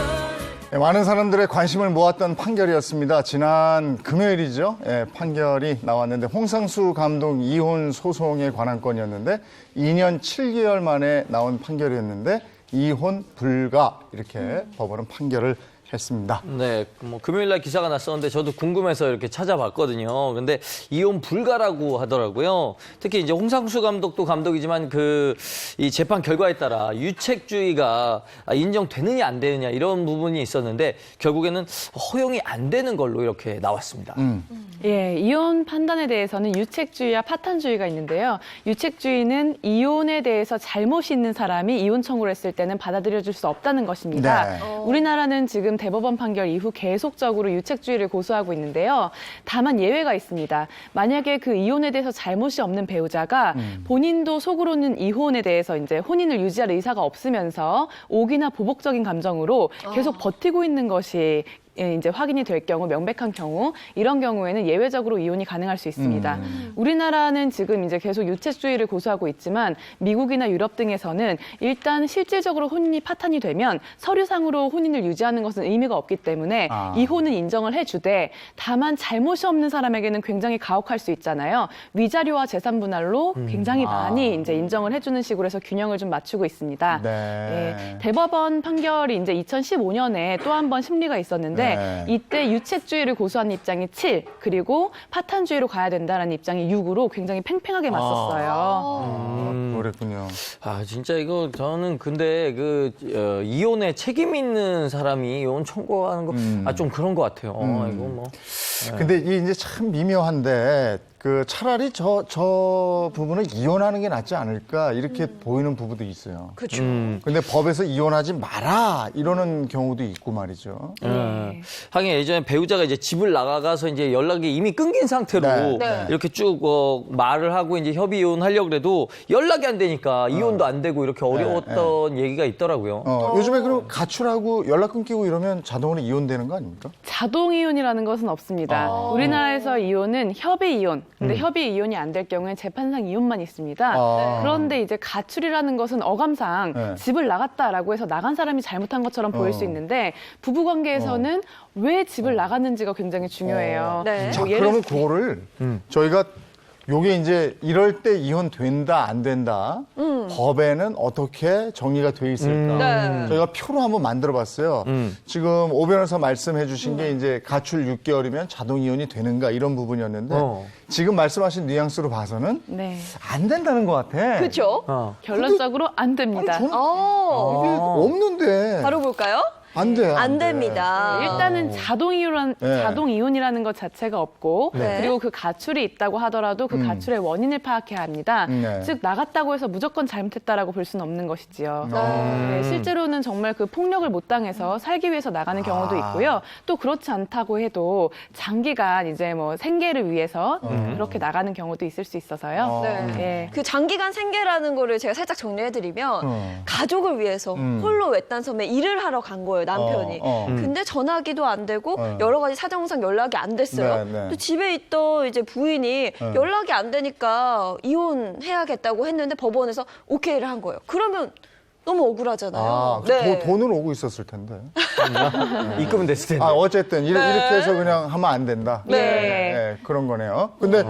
S1: 네, 많은 사람들의 관심을 모았던 판결이었습니다. 지난 금요일이죠. 예, 판결이 나왔는데 홍상수 감독 이혼 소송에 관한 건이었는데 2년 7개월 만에 나온 판결이었는데 이혼 불가 이렇게 법원은 판결을 했습니다.
S5: 네, 뭐 금요일 날 기사가 났었는데 저도 궁금해서 이렇게 찾아봤거든요. 근데 이혼 불가라고 하더라고요. 특히 이제 홍상수 감독도 감독이지만 이 재판 결과에 따라 유책주의가 인정되느냐 안 되느냐 이런 부분이 있었는데 결국에는 허용이 안 되는 걸로 이렇게 나왔습니다.
S10: 예, 이혼 판단에 대해서는 유책주의와 파탄주의가 있는데요. 유책주의는 이혼에 대해서 잘못이 있는 사람이 이혼 청구를 했을 때는 받아들여줄 수 없다는 것입니다.
S1: 네.
S10: 우리나라는 지금 대법원 판결 이후 계속적으로 유책주의를 고수하고 있는데요. 다만 예외가 있습니다. 만약에 그 이혼에 대해서 잘못이 없는 배우자가 본인도 속으로는 이혼에 대해서 이제 혼인을 유지할 의사가 없으면서 오기나 보복적인 감정으로 계속 버티고 있는 것이 이제 확인이 될 경우, 명백한 경우, 이런 경우에는 예외적으로 이혼이 가능할 수 있습니다. 우리나라는 지금 이제 계속 유책주의를 고수하고 있지만 미국이나 유럽 등에서는 일단 실질적으로 혼인이 파탄이 되면 서류상으로 혼인을 유지하는 것은 의미가 없기 때문에 이혼은 인정을 해주되 다만 잘못이 없는 사람에게는 굉장히 가혹할 수 있잖아요. 위자료와 재산 분할로 굉장히 많이 이제 인정을 해주는 식으로 해서 균형을 좀 맞추고 있습니다.
S1: 네.
S10: 예, 대법원 판결이 이제 2015년에 또 한 번 심리가 있었는데
S1: 네.
S10: 이때 유책주의를 고수하는 입장이 7, 그리고 파탄주의로 가야 된다는 입장이 6으로 굉장히 팽팽하게 맞섰어요.
S1: 그랬군요.
S5: 진짜 이거 저는 근데 이혼에 책임 있는 사람이 이혼 청구하는 거 좀 그런 것 같아요. 이거 뭐.
S1: 근데 이게 이제 참 미묘한데 그 차라리 저 부분은 이혼하는 게 낫지 않을까 이렇게 보이는 부부도 있어요.
S2: 그렇죠.
S1: 근데 법에서 이혼하지 마라 이러는 경우도 있고 말이죠.
S5: 하긴 예전에 배우자가 이제 집을 나가서 이제 연락이 이미 끊긴 상태로
S1: 네,
S2: 네.
S5: 이렇게 쭉 말을 하고 이제 협의 이혼하려고 해도 연락이 안 되니까 이혼도 안 되고 이렇게 어려웠던 얘기가 있더라고요.
S1: 요즘에 그럼 가출하고 연락 끊기고 이러면 자동으로 이혼되는 거 아닙니까?
S10: 자동 이혼이라는 것은 없습니다. 우리나라에서 이혼은 협의 이혼. 근데 협의 이혼이 안 될 경우엔 재판상 이혼만 있습니다. 그런데 이제 가출이라는 것은 어감상
S1: 네.
S10: 집을 나갔다라고 해서 나간 사람이 잘못한 것처럼 보일 수 있는데 부부 관계에서는 왜 집을 나갔는지가 굉장히 중요해요.
S2: 네.
S1: 자,
S10: 뭐 예를
S1: 그러면 그거를 저희가 요게 이제 이럴 때 이혼 된다 안 된다 법에는 어떻게 정리가 돼 있을까
S2: 네.
S1: 저희가 표로 한번 만들어 봤어요. 지금 오 변호사 말씀해 주신 게 이제 가출 6개월이면 자동 이혼이 되는가 이런 부분이었는데 지금 말씀하신 뉘앙스로 봐서는
S10: 네.
S1: 안 된다는 것 같아.
S2: 그렇죠.
S10: 결론적으로 안 됩니다.
S1: 저는
S2: 어.
S1: 이게 없는데
S2: 바로 볼까요?
S1: 안 돼.
S2: 안 됩니다.
S10: 일단은
S1: 네.
S10: 자동 이혼이라는 것 자체가 없고
S2: 네.
S10: 그리고 그 가출이 있다고 하더라도 그 가출의 원인을 파악해야 합니다.
S1: 네.
S10: 즉 나갔다고 해서 무조건 잘못했다라고 볼 수는 없는 것이지요. 네, 실제로는 정말 그 폭력을 못 당해서 살기 위해서 나가는 경우도 있고요. 또 그렇지 않다고 해도 장기간 이제 뭐 생계를 위해서 그렇게 나가는 경우도 있을 수 있어서요.
S2: 네.
S10: 예.
S2: 그 장기간 생계라는 거를 제가 살짝 정리해드리면 가족을 위해서 홀로 외딴 섬에 일을 하러 간 거예요, 남편이. 근데 전화기도 안 되고 여러 가지 사정상 연락이 안 됐어요.
S1: 네, 네.
S2: 또 집에 있던 이제 부인이 연락이 안 되니까 이혼해야겠다고 했는데 법원에서 오케이를 한 거예요. 그러면 너무 억울하잖아요. 네.
S1: 돈은 오고 있었을 텐데.
S5: 입금은 됐을 텐데.
S1: 어쨌든 이렇게 해서 그냥 하면 안 된다.
S2: 네.
S1: 네, 그런 거네요. 근데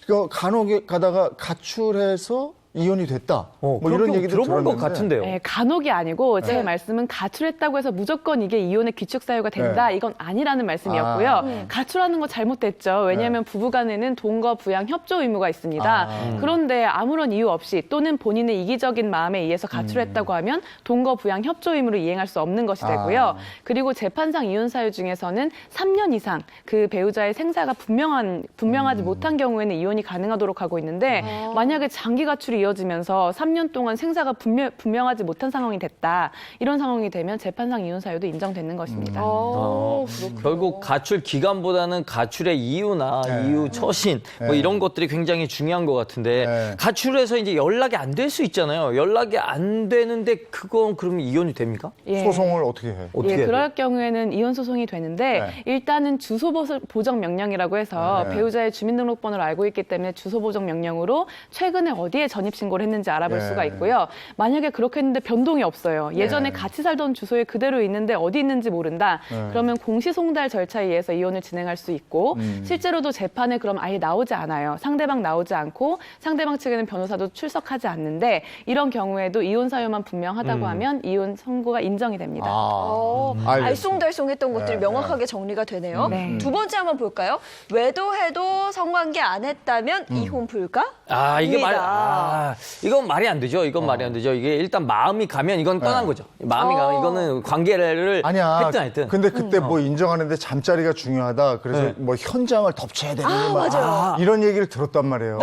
S1: 그 간혹 가다가 가출해서 이혼이 됐다. 뭐 이런
S5: 그렇게
S1: 얘기도
S5: 들어본 것
S1: 들었는데.
S5: 같은데요.
S10: 네, 간혹이 아니고 제 말씀은 가출했다고 해서 무조건 이게 이혼의 기축 사유가 된다.
S1: 네.
S10: 이건 아니라는 말씀이었고요. 가출하는 거 잘못됐죠. 왜냐하면 부부간에는 돈과 부양 협조 의무가 있습니다. 그런데 아무런 이유 없이 또는 본인의 이기적인 마음에 의해서 가출했다고 하면 돈과 부양 협조 의무를 이행할 수 없는 것이 되고요. 그리고 재판상 이혼 사유 중에서는 3년 이상 그 배우자의 생사가 분명하지 못한 경우에는 이혼이 가능하도록 하고 있는데 만약에 장기 가출이 이어지면서 3년 동안 생사가 분명하지 못한 상황이 됐다. 이런 상황이 되면 재판상 이혼 사유도 인정되는 것입니다.
S5: 결국 가출 기간보다는 가출의 이유나 이유 처신 뭐 이런 것들이 굉장히 중요한 것 같은데 가출해서 이제 연락이 안 될 수 있잖아요. 연락이 안 되는데 그건 그러면 이혼이 됩니까?
S10: 예.
S1: 소송을 어떻게 해?
S5: 어떻게
S10: 예,
S5: 해야
S10: 그럴 경우에는 이혼 소송이 되는데 일단은 주소 보정 명령이라고 해서 배우자의 주민등록번호를 알고 있기 때문에 주소 보정 명령으로 최근에 어디에 전입 신고를 했는지 알아볼 수가 있고요. 만약에 그렇게 했는데 변동이 없어요. 예전에 같이 살던 주소에 그대로 있는데 어디 있는지 모른다. 그러면 공시송달 절차에 의해서 이혼을 진행할 수 있고 실제로도 재판에 그럼 아예 나오지 않아요. 상대방 나오지 않고 상대방 측에는 변호사도 출석하지 않는데 이런 경우에도 이혼 사유만 분명하다고 하면 이혼 선고가 인정이 됩니다.
S1: 알겠습니다.
S2: 알쏭달쏭했던 것들이 명확하게 정리가 되네요.
S10: 네.
S2: 두 번째 한번 볼까요? 외도해도 성관계 안 했다면 이혼 불가?
S5: 이건 말이 안 되죠. 이건 말이 안 되죠. 이게 일단 마음이 가면 이건 떠난 거죠. 마음이 가면 이거는 관계를
S1: 아니야.
S5: 했든 안 했든.
S1: 근데 그때 뭐 인정하는데 잠자리가 중요하다. 그래서 뭐 현장을 덮쳐야 되는
S2: 맞아요.
S1: 이런 얘기를 들었단 말이에요.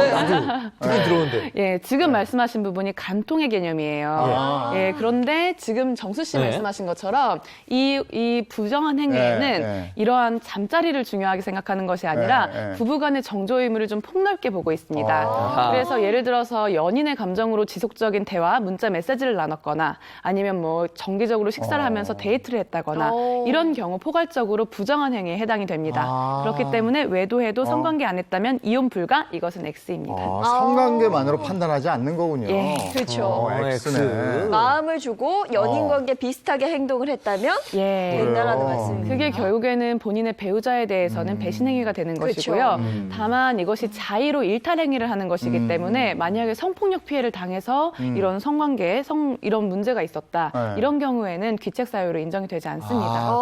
S5: 듣긴 들어오는데.
S10: 예, 지금 말씀하신 부분이 간통의 개념이에요. 예, 그런데 지금 정수 씨 말씀하신 것처럼 이 부정한 행위에는 이러한 잠자리를 중요하게 생각하는 것이 아니라 부부간의 정조 의무를 좀 폭넓게 보고 있습니다. 그래서 예를 들어서 연인의 감정으로 지속적인 대화, 문자 메시지를 나눴거나 아니면 뭐 정기적으로 식사를 하면서 데이트를 했다거나 이런 경우 포괄적으로 부정한 행위에 해당이 됩니다. 그렇기 때문에 외도해도 성관계 안 했다면 이혼 불가, 이것은 X입니다.
S1: 성관계만으로 판단하지 않는 거군요.
S10: 예,
S2: 그렇죠.
S1: X네.
S2: 마음을 주고 연인 관계 비슷하게 행동을 했다면
S10: 예.
S2: 된다라는 말씀입니다.
S10: 그게 결국에는 본인의 배우자에 대해서는 배신 행위가 되는 것이고요. 다만 이것이 자의로 일탈 행위를 하는 것이기 때문에 만약에 성폭력 피해를 당해서 이런 성관계, 이런 문제가 있었다. 이런 경우에는 귀책 사유로 인정이 되지 않습니다.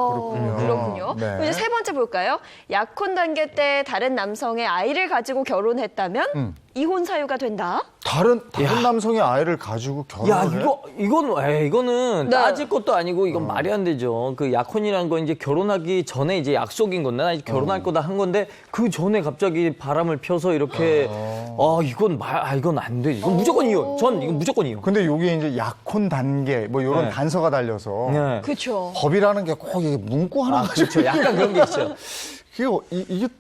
S2: 그렇군요.
S1: 네.
S2: 그럼 이제 세 번째 볼까요? 약혼 단계 때 다른 남성의 아이를 가지고 결혼했다면 이혼 사유가 된다?
S1: 다른 남성의 아이를 가지고
S5: 야,
S1: 결혼을 해?
S5: 이거는
S2: 네.
S5: 따질 것도 아니고 이건 말이 안 되죠. 그 약혼이라는 건 이제 결혼하기 전에 이제 약속인 건데 나 이제 결혼할 거다 한 건데 그 전에 갑자기 바람을 펴서 이렇게 이건 안 되지. 이건 무조건 이혼. 이건 무조건 이혼.
S1: 근데 요게 이제 약혼 단계 뭐 이런
S5: 네.
S1: 단서가 달려서
S5: 네.
S2: 그렇죠.
S1: 법이라는 게 꼭 이게 문구 하나 가지고
S5: 그렇죠. 약간 그런 게 있어요.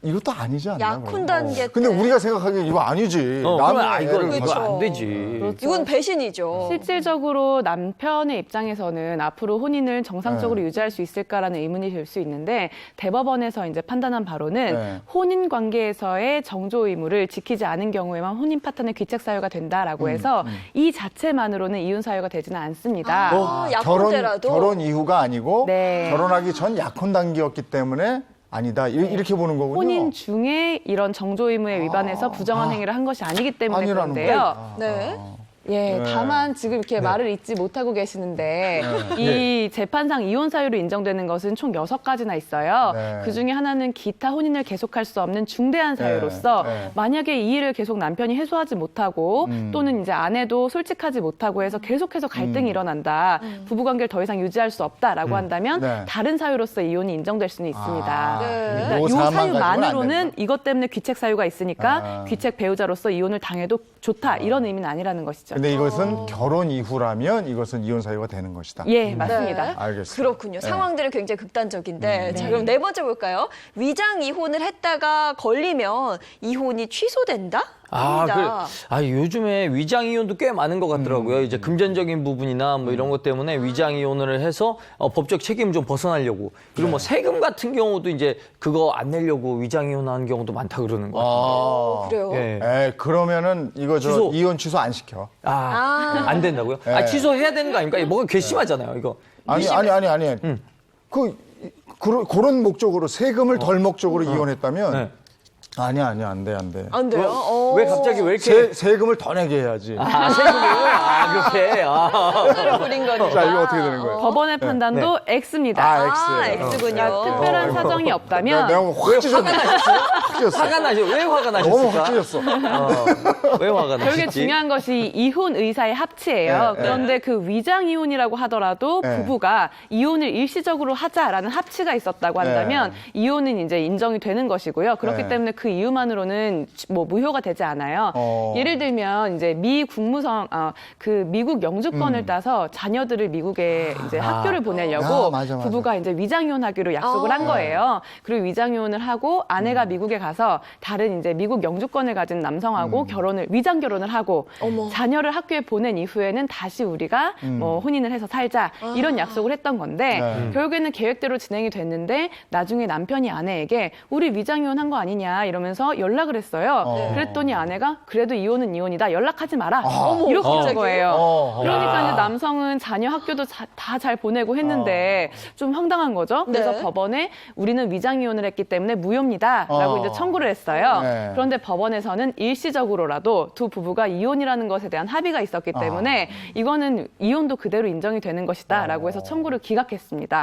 S1: 이것도 아니지 않나?
S2: 약혼
S1: 그럼?
S2: 단계
S1: 근데
S2: 때.
S1: 우리가 생각하기에 이거 아니지.
S5: 그러면
S1: 남의
S5: 이거는
S1: 애를
S5: 이거
S2: 그렇죠.
S5: 안 되지.
S2: 이건 배신이죠.
S10: 실질적으로 남편의 입장에서는 앞으로 혼인을 정상적으로
S1: 네.
S10: 유지할 수 있을까라는 의문이 들 수 있는데 대법원에서 이제 판단한 바로는
S1: 네.
S10: 혼인 관계에서의 정조 의무를 지키지 않은 경우에만 혼인 파탄의 귀책 사유가 된다라고 해서 이 자체만으로는 이혼 사유가 되지는 않습니다.
S2: 약혼죄라도?
S1: 결혼 이후가 아니고
S10: 네.
S1: 결혼하기 전 약혼 단계였기 때문에 아니다. 이렇게 보는 거군요.
S10: 혼인 중에 이런 정조 의무에 위반해서 부정한 행위를 한 것이 아니기 때문에
S1: 아니라는
S10: 그런데요.
S2: 네.
S10: 예,
S1: 네.
S10: 다만 지금 이렇게 말을 잇지 못하고 계시는데 이 재판상 이혼 사유로 인정되는 것은 총 6가지나 있어요.
S1: 네.
S10: 그중에 하나는 기타 혼인을 계속할 수 없는 중대한 사유로서
S1: 네.
S10: 만약에 이 일을 계속 남편이 해소하지 못하고 또는 이제 아내도 솔직하지 못하고 해서 계속해서 갈등이 일어난다. 부부관계를 더 이상 유지할 수 없다라고 한다면
S1: 네.
S10: 다른 사유로서 이혼이 인정될 수는 있습니다.
S2: 네.
S10: 그러니까
S1: 요
S10: 이
S1: 사안만 가지고는 안
S10: 사유만으로는
S1: 된다.
S10: 이것 때문에 귀책 사유가 있으니까 귀책 배우자로서 이혼을 당해도 좋다 이런 의미는 아니라는 것이죠.
S1: 근데 이것은 결혼 이후라면 이것은 이혼 사유가 되는 것이다.
S10: 예, 맞습니다.
S1: 알겠습니다.
S2: 그렇군요.
S1: 네.
S2: 상황들이 굉장히 극단적인데. 자, 그럼 네 번째 볼까요? 위장 이혼을 했다가 걸리면 이혼이 취소된다? 아니다.
S5: 요즘에 위장 이혼도 꽤 많은 것 같더라고요. 이제 금전적인 부분이나 뭐 이런 것 때문에 위장 이혼을 해서 법적 책임 좀 벗어나려고. 그리고 뭐 세금 같은 경우도 이제 그거 안 내려고 위장 이혼하는 경우도 많다 그러는 것 같아요.
S2: 그래요?
S5: 예.
S1: 그러면 이거
S5: 취소.
S1: 이혼 취소 안 시켜.
S5: 안 된다고요?
S1: 네.
S5: 취소해야 되는 거 아닙니까? 뭐가 괘씸하잖아요, 이거.
S1: 아니. 그런 목적으로 세금을 덜 목적으로 이혼했다면
S5: 네.
S1: 아니야, 안 돼.
S2: 안 돼요?
S5: 왜 갑자기 왜 이렇게
S1: 세금을 더 내게 해야지.
S5: 세금을 그렇게
S2: 를 부린 거니까.
S1: 자, 이거 어떻게 되는 거예요?
S10: 법원의 판단도 X입니다.
S2: X군요.
S10: 특별한 사정이 없다면
S1: 내가 확 찢었네.
S5: 화가 나죠? 왜 화가
S1: 너무
S5: 나셨을까?
S1: 확 찢었어.
S5: 왜 화가
S10: 결국에
S5: 나셨지?
S10: 중요한 것이 이혼 의사의 합치예요.
S1: 네,
S10: 그런데 그 위장 이혼이라고 하더라도
S1: 네.
S10: 부부가 이혼을 일시적으로 하자라는 합치가 있었다고 한다면 이혼은 이제 인정이 되는 것이고요. 그렇기
S1: 네.
S10: 때문에 그 이유만으로는 뭐 무효가 되지 않아요. 예를 들면 이제 그 미국 영주권을 따서 자녀들을 미국에 이제 학교를 보내려고
S1: 맞아.
S10: 부부가 이제 위장 이혼하기로 약속을 한 거예요. 그리고 위장 이혼을 하고 아내가 미국에 가서 다른 이제 미국 영주권을 가진 남성하고 위장 결혼을 하고 자녀를 학교에 보낸 이후에는 다시 우리가 뭐 혼인을 해서 살자 이런 약속을 했던 건데
S1: 네.
S10: 결국에는 계획대로 진행이 됐는데 나중에 남편이 아내에게 우리 위장 이혼한 거 아니냐 이러면서 연락을 했어요. 그랬더니 아내가 그래도 이혼은 이혼이다 연락하지 마라 이렇게 한 거예요. 그러니까 이제 남성은 자녀 학교도 다 잘 보내고 했는데 좀 황당한 거죠. 그래서
S2: 네.
S10: 법원에 우리는 위장 이혼을 했기 때문에 무효입니다라고 이제 청구를 했어요.
S1: 네.
S10: 그런데 법원에서는 일시적으로라도 두 부부가 이혼이라는 것에 대한 합의가 있었기 때문에 이거는 이혼도 그대로 인정이 되는 것이다라고 해서 청구를 기각했습니다.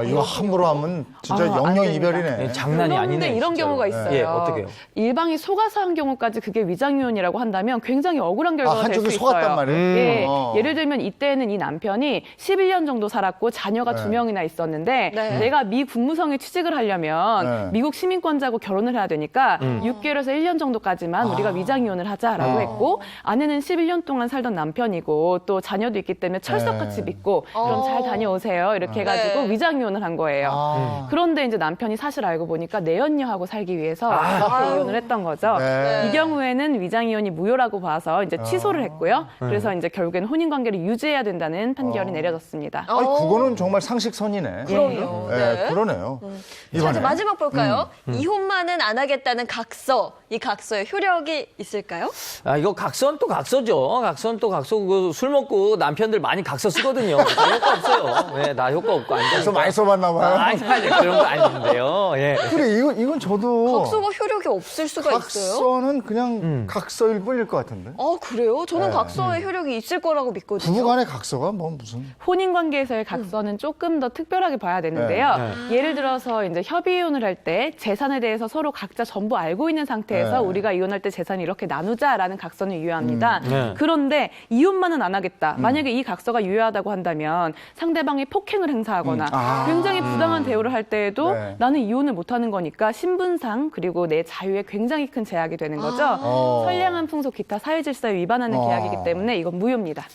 S1: 이거 함부로 하면 진짜
S10: 안
S1: 영영
S10: 됩니다.
S1: 이별이네.
S5: 장난이
S10: 그런데
S5: 아니네.
S10: 이런
S5: 진짜로.
S10: 경우가 있어요.
S5: 예, 어떻게요?
S10: 일방이 속아서 한 경우까지 그게 위장이혼이라고 한다면 굉장히 억울한 결과가 될 수
S1: 한쪽이
S10: 있어요.
S1: 속았단 말이에요.
S10: 예, 예를 들면 이때는 이 남편이 11년 정도 살았고 자녀가
S1: 네.
S10: 2명이나 있었는데
S2: 네.
S10: 내가 미 국무성에 취직을 하려면
S1: 네.
S10: 미국 시민권자고 결혼을 해야 되니까 6개월에서 1년 정도까지만 우리가 위장이혼을 하자라고 했고 아내는 11년 동안 살던 남편이고 또 자녀도 있기 때문에 철석같이 믿고 그럼 잘 다녀오세요 이렇게 해가지고
S2: 네.
S10: 위장이혼을 한 거예요. 그런데 이제 남편이 사실 알고 보니까 내연녀하고 살기 위해서 그렇게 이혼을 했던 거죠.
S1: 네.
S10: 이 경우에는 위장이혼이 무효라고 봐서 이제 취소를 했고요. 그래서 이제 결국에는 혼인관계를 유지해야 된다는 판결이 내려졌습니다.
S1: 아니, 그거는 정말 상식선이네.
S2: 그럼요.
S1: 네,
S2: 네.
S1: 그러네요.
S2: 자,
S1: 이번에
S2: 이제 마지막 볼까요? 이혼만은 안 하겠다는 각서. 이 각서의 효력이 있을까요?
S5: 이거 각서는 또 각서죠. 각서는 또 각서고 술 먹고 남편들 많이 각서 쓰거든요. 다 효과 없어요. 네, 다 효과 없고 안
S1: 그래서
S5: 되니까.
S1: 많이 써봤나 봐요.
S5: 아니, 그런 거 아닌데요. 예.
S1: 그래, 이건 저도
S2: 각서가 효력이 없을 수가 있어요?
S1: 각서는 그냥 각서일 뿐일 것 같은데.
S2: 아, 그래요? 저는
S1: 네.
S2: 각서의 효력이 있을 거라고 믿거든요.
S1: 부부간의 각서가 뭐 무슨.
S10: 혼인 관계에서의 각서는 조금 더 특별하게 봐야 되는데요. 예를 들어서 이제 협의 이혼을 할 때 재산에 대해서 서로 각자 전부 알고 있는 상태에서
S1: 네.
S10: 우리가 이혼할 때 재산을 이렇게 나누자라는 각서는 유효합니다.
S5: 네.
S10: 그런데 이혼만은 안 하겠다. 만약에 이 각서가 유효하다고 한다면 상대방이 폭행을 행사하거나 굉장히 부당한 대우를 할 때에도
S1: 네.
S10: 나는 이혼을 못하는 거니까 신분상 그리고 내 자유에 굉장히 큰 제약이 되는 거죠. 선량한 풍속 기타 사회질서에 위반하는 계약이기 때문에 이건 무효입니다.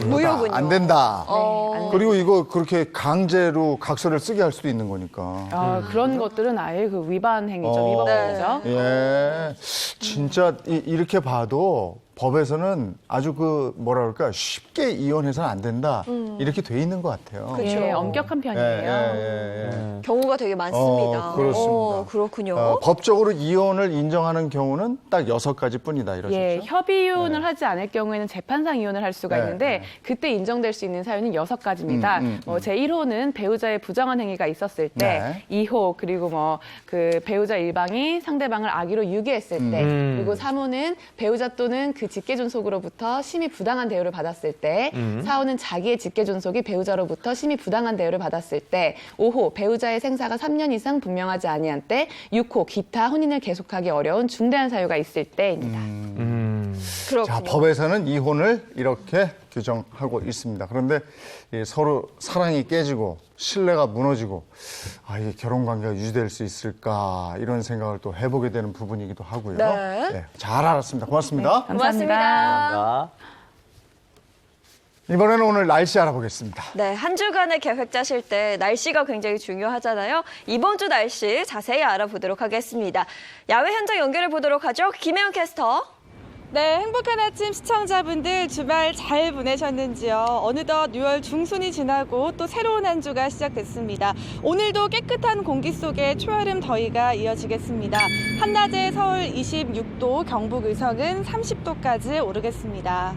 S2: 무효군요.
S1: 안 된다.
S10: 안
S1: 그리고 이거 그렇게 강제로 각서를 쓰게 할 수도 있는 거니까.
S10: 그런 것들은 아예 그 위반 행위죠.
S1: 어.
S10: 위법행위죠.
S1: 예. 진짜 이렇게 봐도 법에서는 아주 그 뭐라 그럴까 쉽게 이혼해서는 안 된다. 이렇게 돼 있는 것 같아요.
S2: 그렇죠.
S10: 예, 엄격한 편이에요.
S1: 예.
S2: 경우가 되게 많습니다.
S1: 그렇습니다.
S2: 그렇군요.
S1: 법적으로 이혼을 인정하는 경우는 딱 6가지 뿐이다 이러셨죠?
S10: 예, 협의 이혼을 하지 않을 경우에는 재판상 이혼을 할 수가
S1: 네,
S10: 있는데
S1: 네.
S10: 그때 인정될 수 있는 사유는 6가지입니다. 제1호는 배우자의 부정한 행위가 있었을 때,
S1: 네.
S10: 2호 그리고 뭐 그 배우자 일방이 상대방을 악의로 유기했을 때, 그리고 3호는 배우자 또는 그 직계존속으로부터 심히 부당한 대우를 받았을 때, 4호는 자기의 직계존속이 배우자로부터 심히 부당한 대우를 받았을 때, 5호 배우자의 생사가 3년 이상 분명하지 아니한 때, 6호 기타 혼인을 계속하기 어려운 중대한 사유가 있을 때입니다.
S2: 그렇군요.
S1: 자, 법에서는 이혼을 이렇게 규정하고 있습니다. 그런데 서로 사랑이 깨지고 신뢰가 무너지고 이게 결혼 관계가 유지될 수 있을까 이런 생각을 또 해보게 되는 부분이기도 하고요.
S2: 네.
S1: 잘 알았습니다. 고맙습니다.
S2: 고맙습니다.
S5: 감사합니다.
S1: 이번에는 오늘 날씨 알아보겠습니다.
S2: 네, 한 주간의 계획 짜실 때 날씨가 굉장히 중요하잖아요. 이번 주 날씨 자세히 알아보도록 하겠습니다. 야외 현장 연결해 보도록 하죠. 김혜영 캐스터.
S11: 네, 행복한 아침 시청자분들 주말 잘 보내셨는지요? 어느덧 6월 중순이 지나고 또 새로운 한 주가 시작됐습니다. 오늘도 깨끗한 공기 속에 초여름 더위가 이어지겠습니다. 한낮에 서울 26도, 경북 의성은 30도까지 오르겠습니다.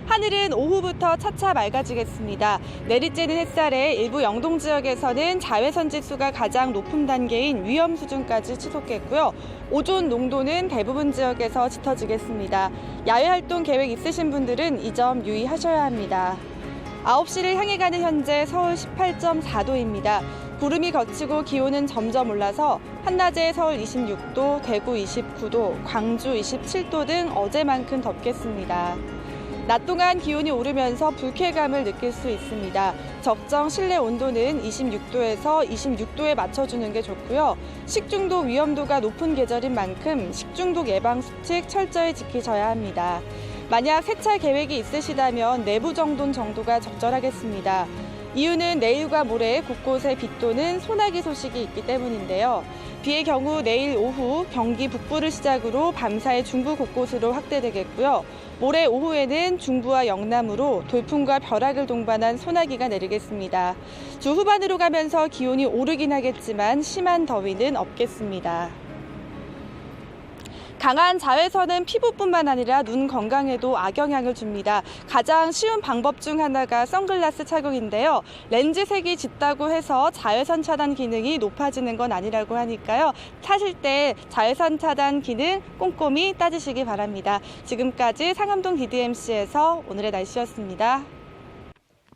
S11: 하늘은 오후부터 차차 맑아지겠습니다. 내리쬐는 햇살에 일부 영동 지역에서는 자외선 지수가 가장 높은 단계인 위험 수준까지 치솟겠고요. 오존 농도는 대부분 지역에서 짙어지겠습니다. 야외 활동 계획 있으신 분들은 이 점 유의하셔야 합니다. 9시를 향해 가는 현재 서울 18.4도입니다. 구름이 걷히고 기온은 점점 올라서 한낮에 서울 26도, 대구 29도, 광주 27도 등 어제만큼 덥겠습니다. 낮 동안 기온이 오르면서 불쾌감을 느낄 수 있습니다. 적정 실내 온도는 26도에서 26도에 맞춰주는 게 좋고요. 식중독 위험도가 높은 계절인 만큼 식중독 예방 수칙 철저히 지키셔야 합니다. 만약 세차 계획이 있으시다면 내부 정돈 정도가 적절하겠습니다. 이유는 내일과 모레 곳곳에 비 또는 소나기 소식이 있기 때문인데요. 비의 경우 내일 오후 경기 북부를 시작으로 밤사이 중부 곳곳으로 확대되겠고요. 모레 오후에는 중부와 영남으로 돌풍과 벼락을 동반한 소나기가 내리겠습니다. 주 후반으로 가면서 기온이 오르긴 하겠지만 심한 더위는 없겠습니다. 강한 자외선은 피부뿐만 아니라 눈 건강에도 악영향을 줍니다. 가장 쉬운 방법 중 하나가 선글라스 착용인데요. 렌즈 색이 짙다고 해서 자외선 차단 기능이 높아지는 건 아니라고 하니까요. 사실 때 자외선 차단 기능 꼼꼼히 따지시기 바랍니다. 지금까지 상암동 DDMC에서 오늘의 날씨였습니다.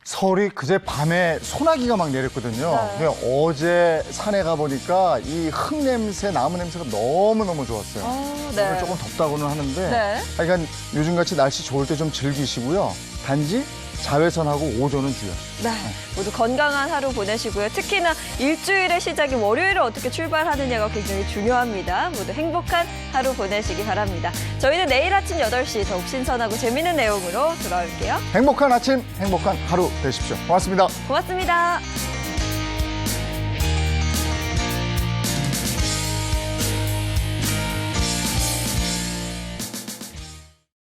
S1: 서울이 그제 밤에 소나기가 막 내렸거든요. 근데 어제 산에 가보니까 이 흙냄새, 나무 냄새가 너무너무 좋았어요. 오늘 조금 덥다고는 하는데 하여간 요즘같이 날씨 좋을 때 좀 즐기시고요. 단지 자외선하고 오존은 주의하십시오.
S2: 네, 모두 건강한 하루 보내시고요. 특히나 일주일의 시작이 월요일에 어떻게 출발하느냐가 굉장히 중요합니다. 모두 행복한 하루 보내시기 바랍니다. 저희는 내일 아침 8시 더욱 신선하고 재미있는 내용으로 돌아올게요.
S1: 행복한 아침, 행복한 하루 되십시오. 고맙습니다.
S2: 고맙습니다.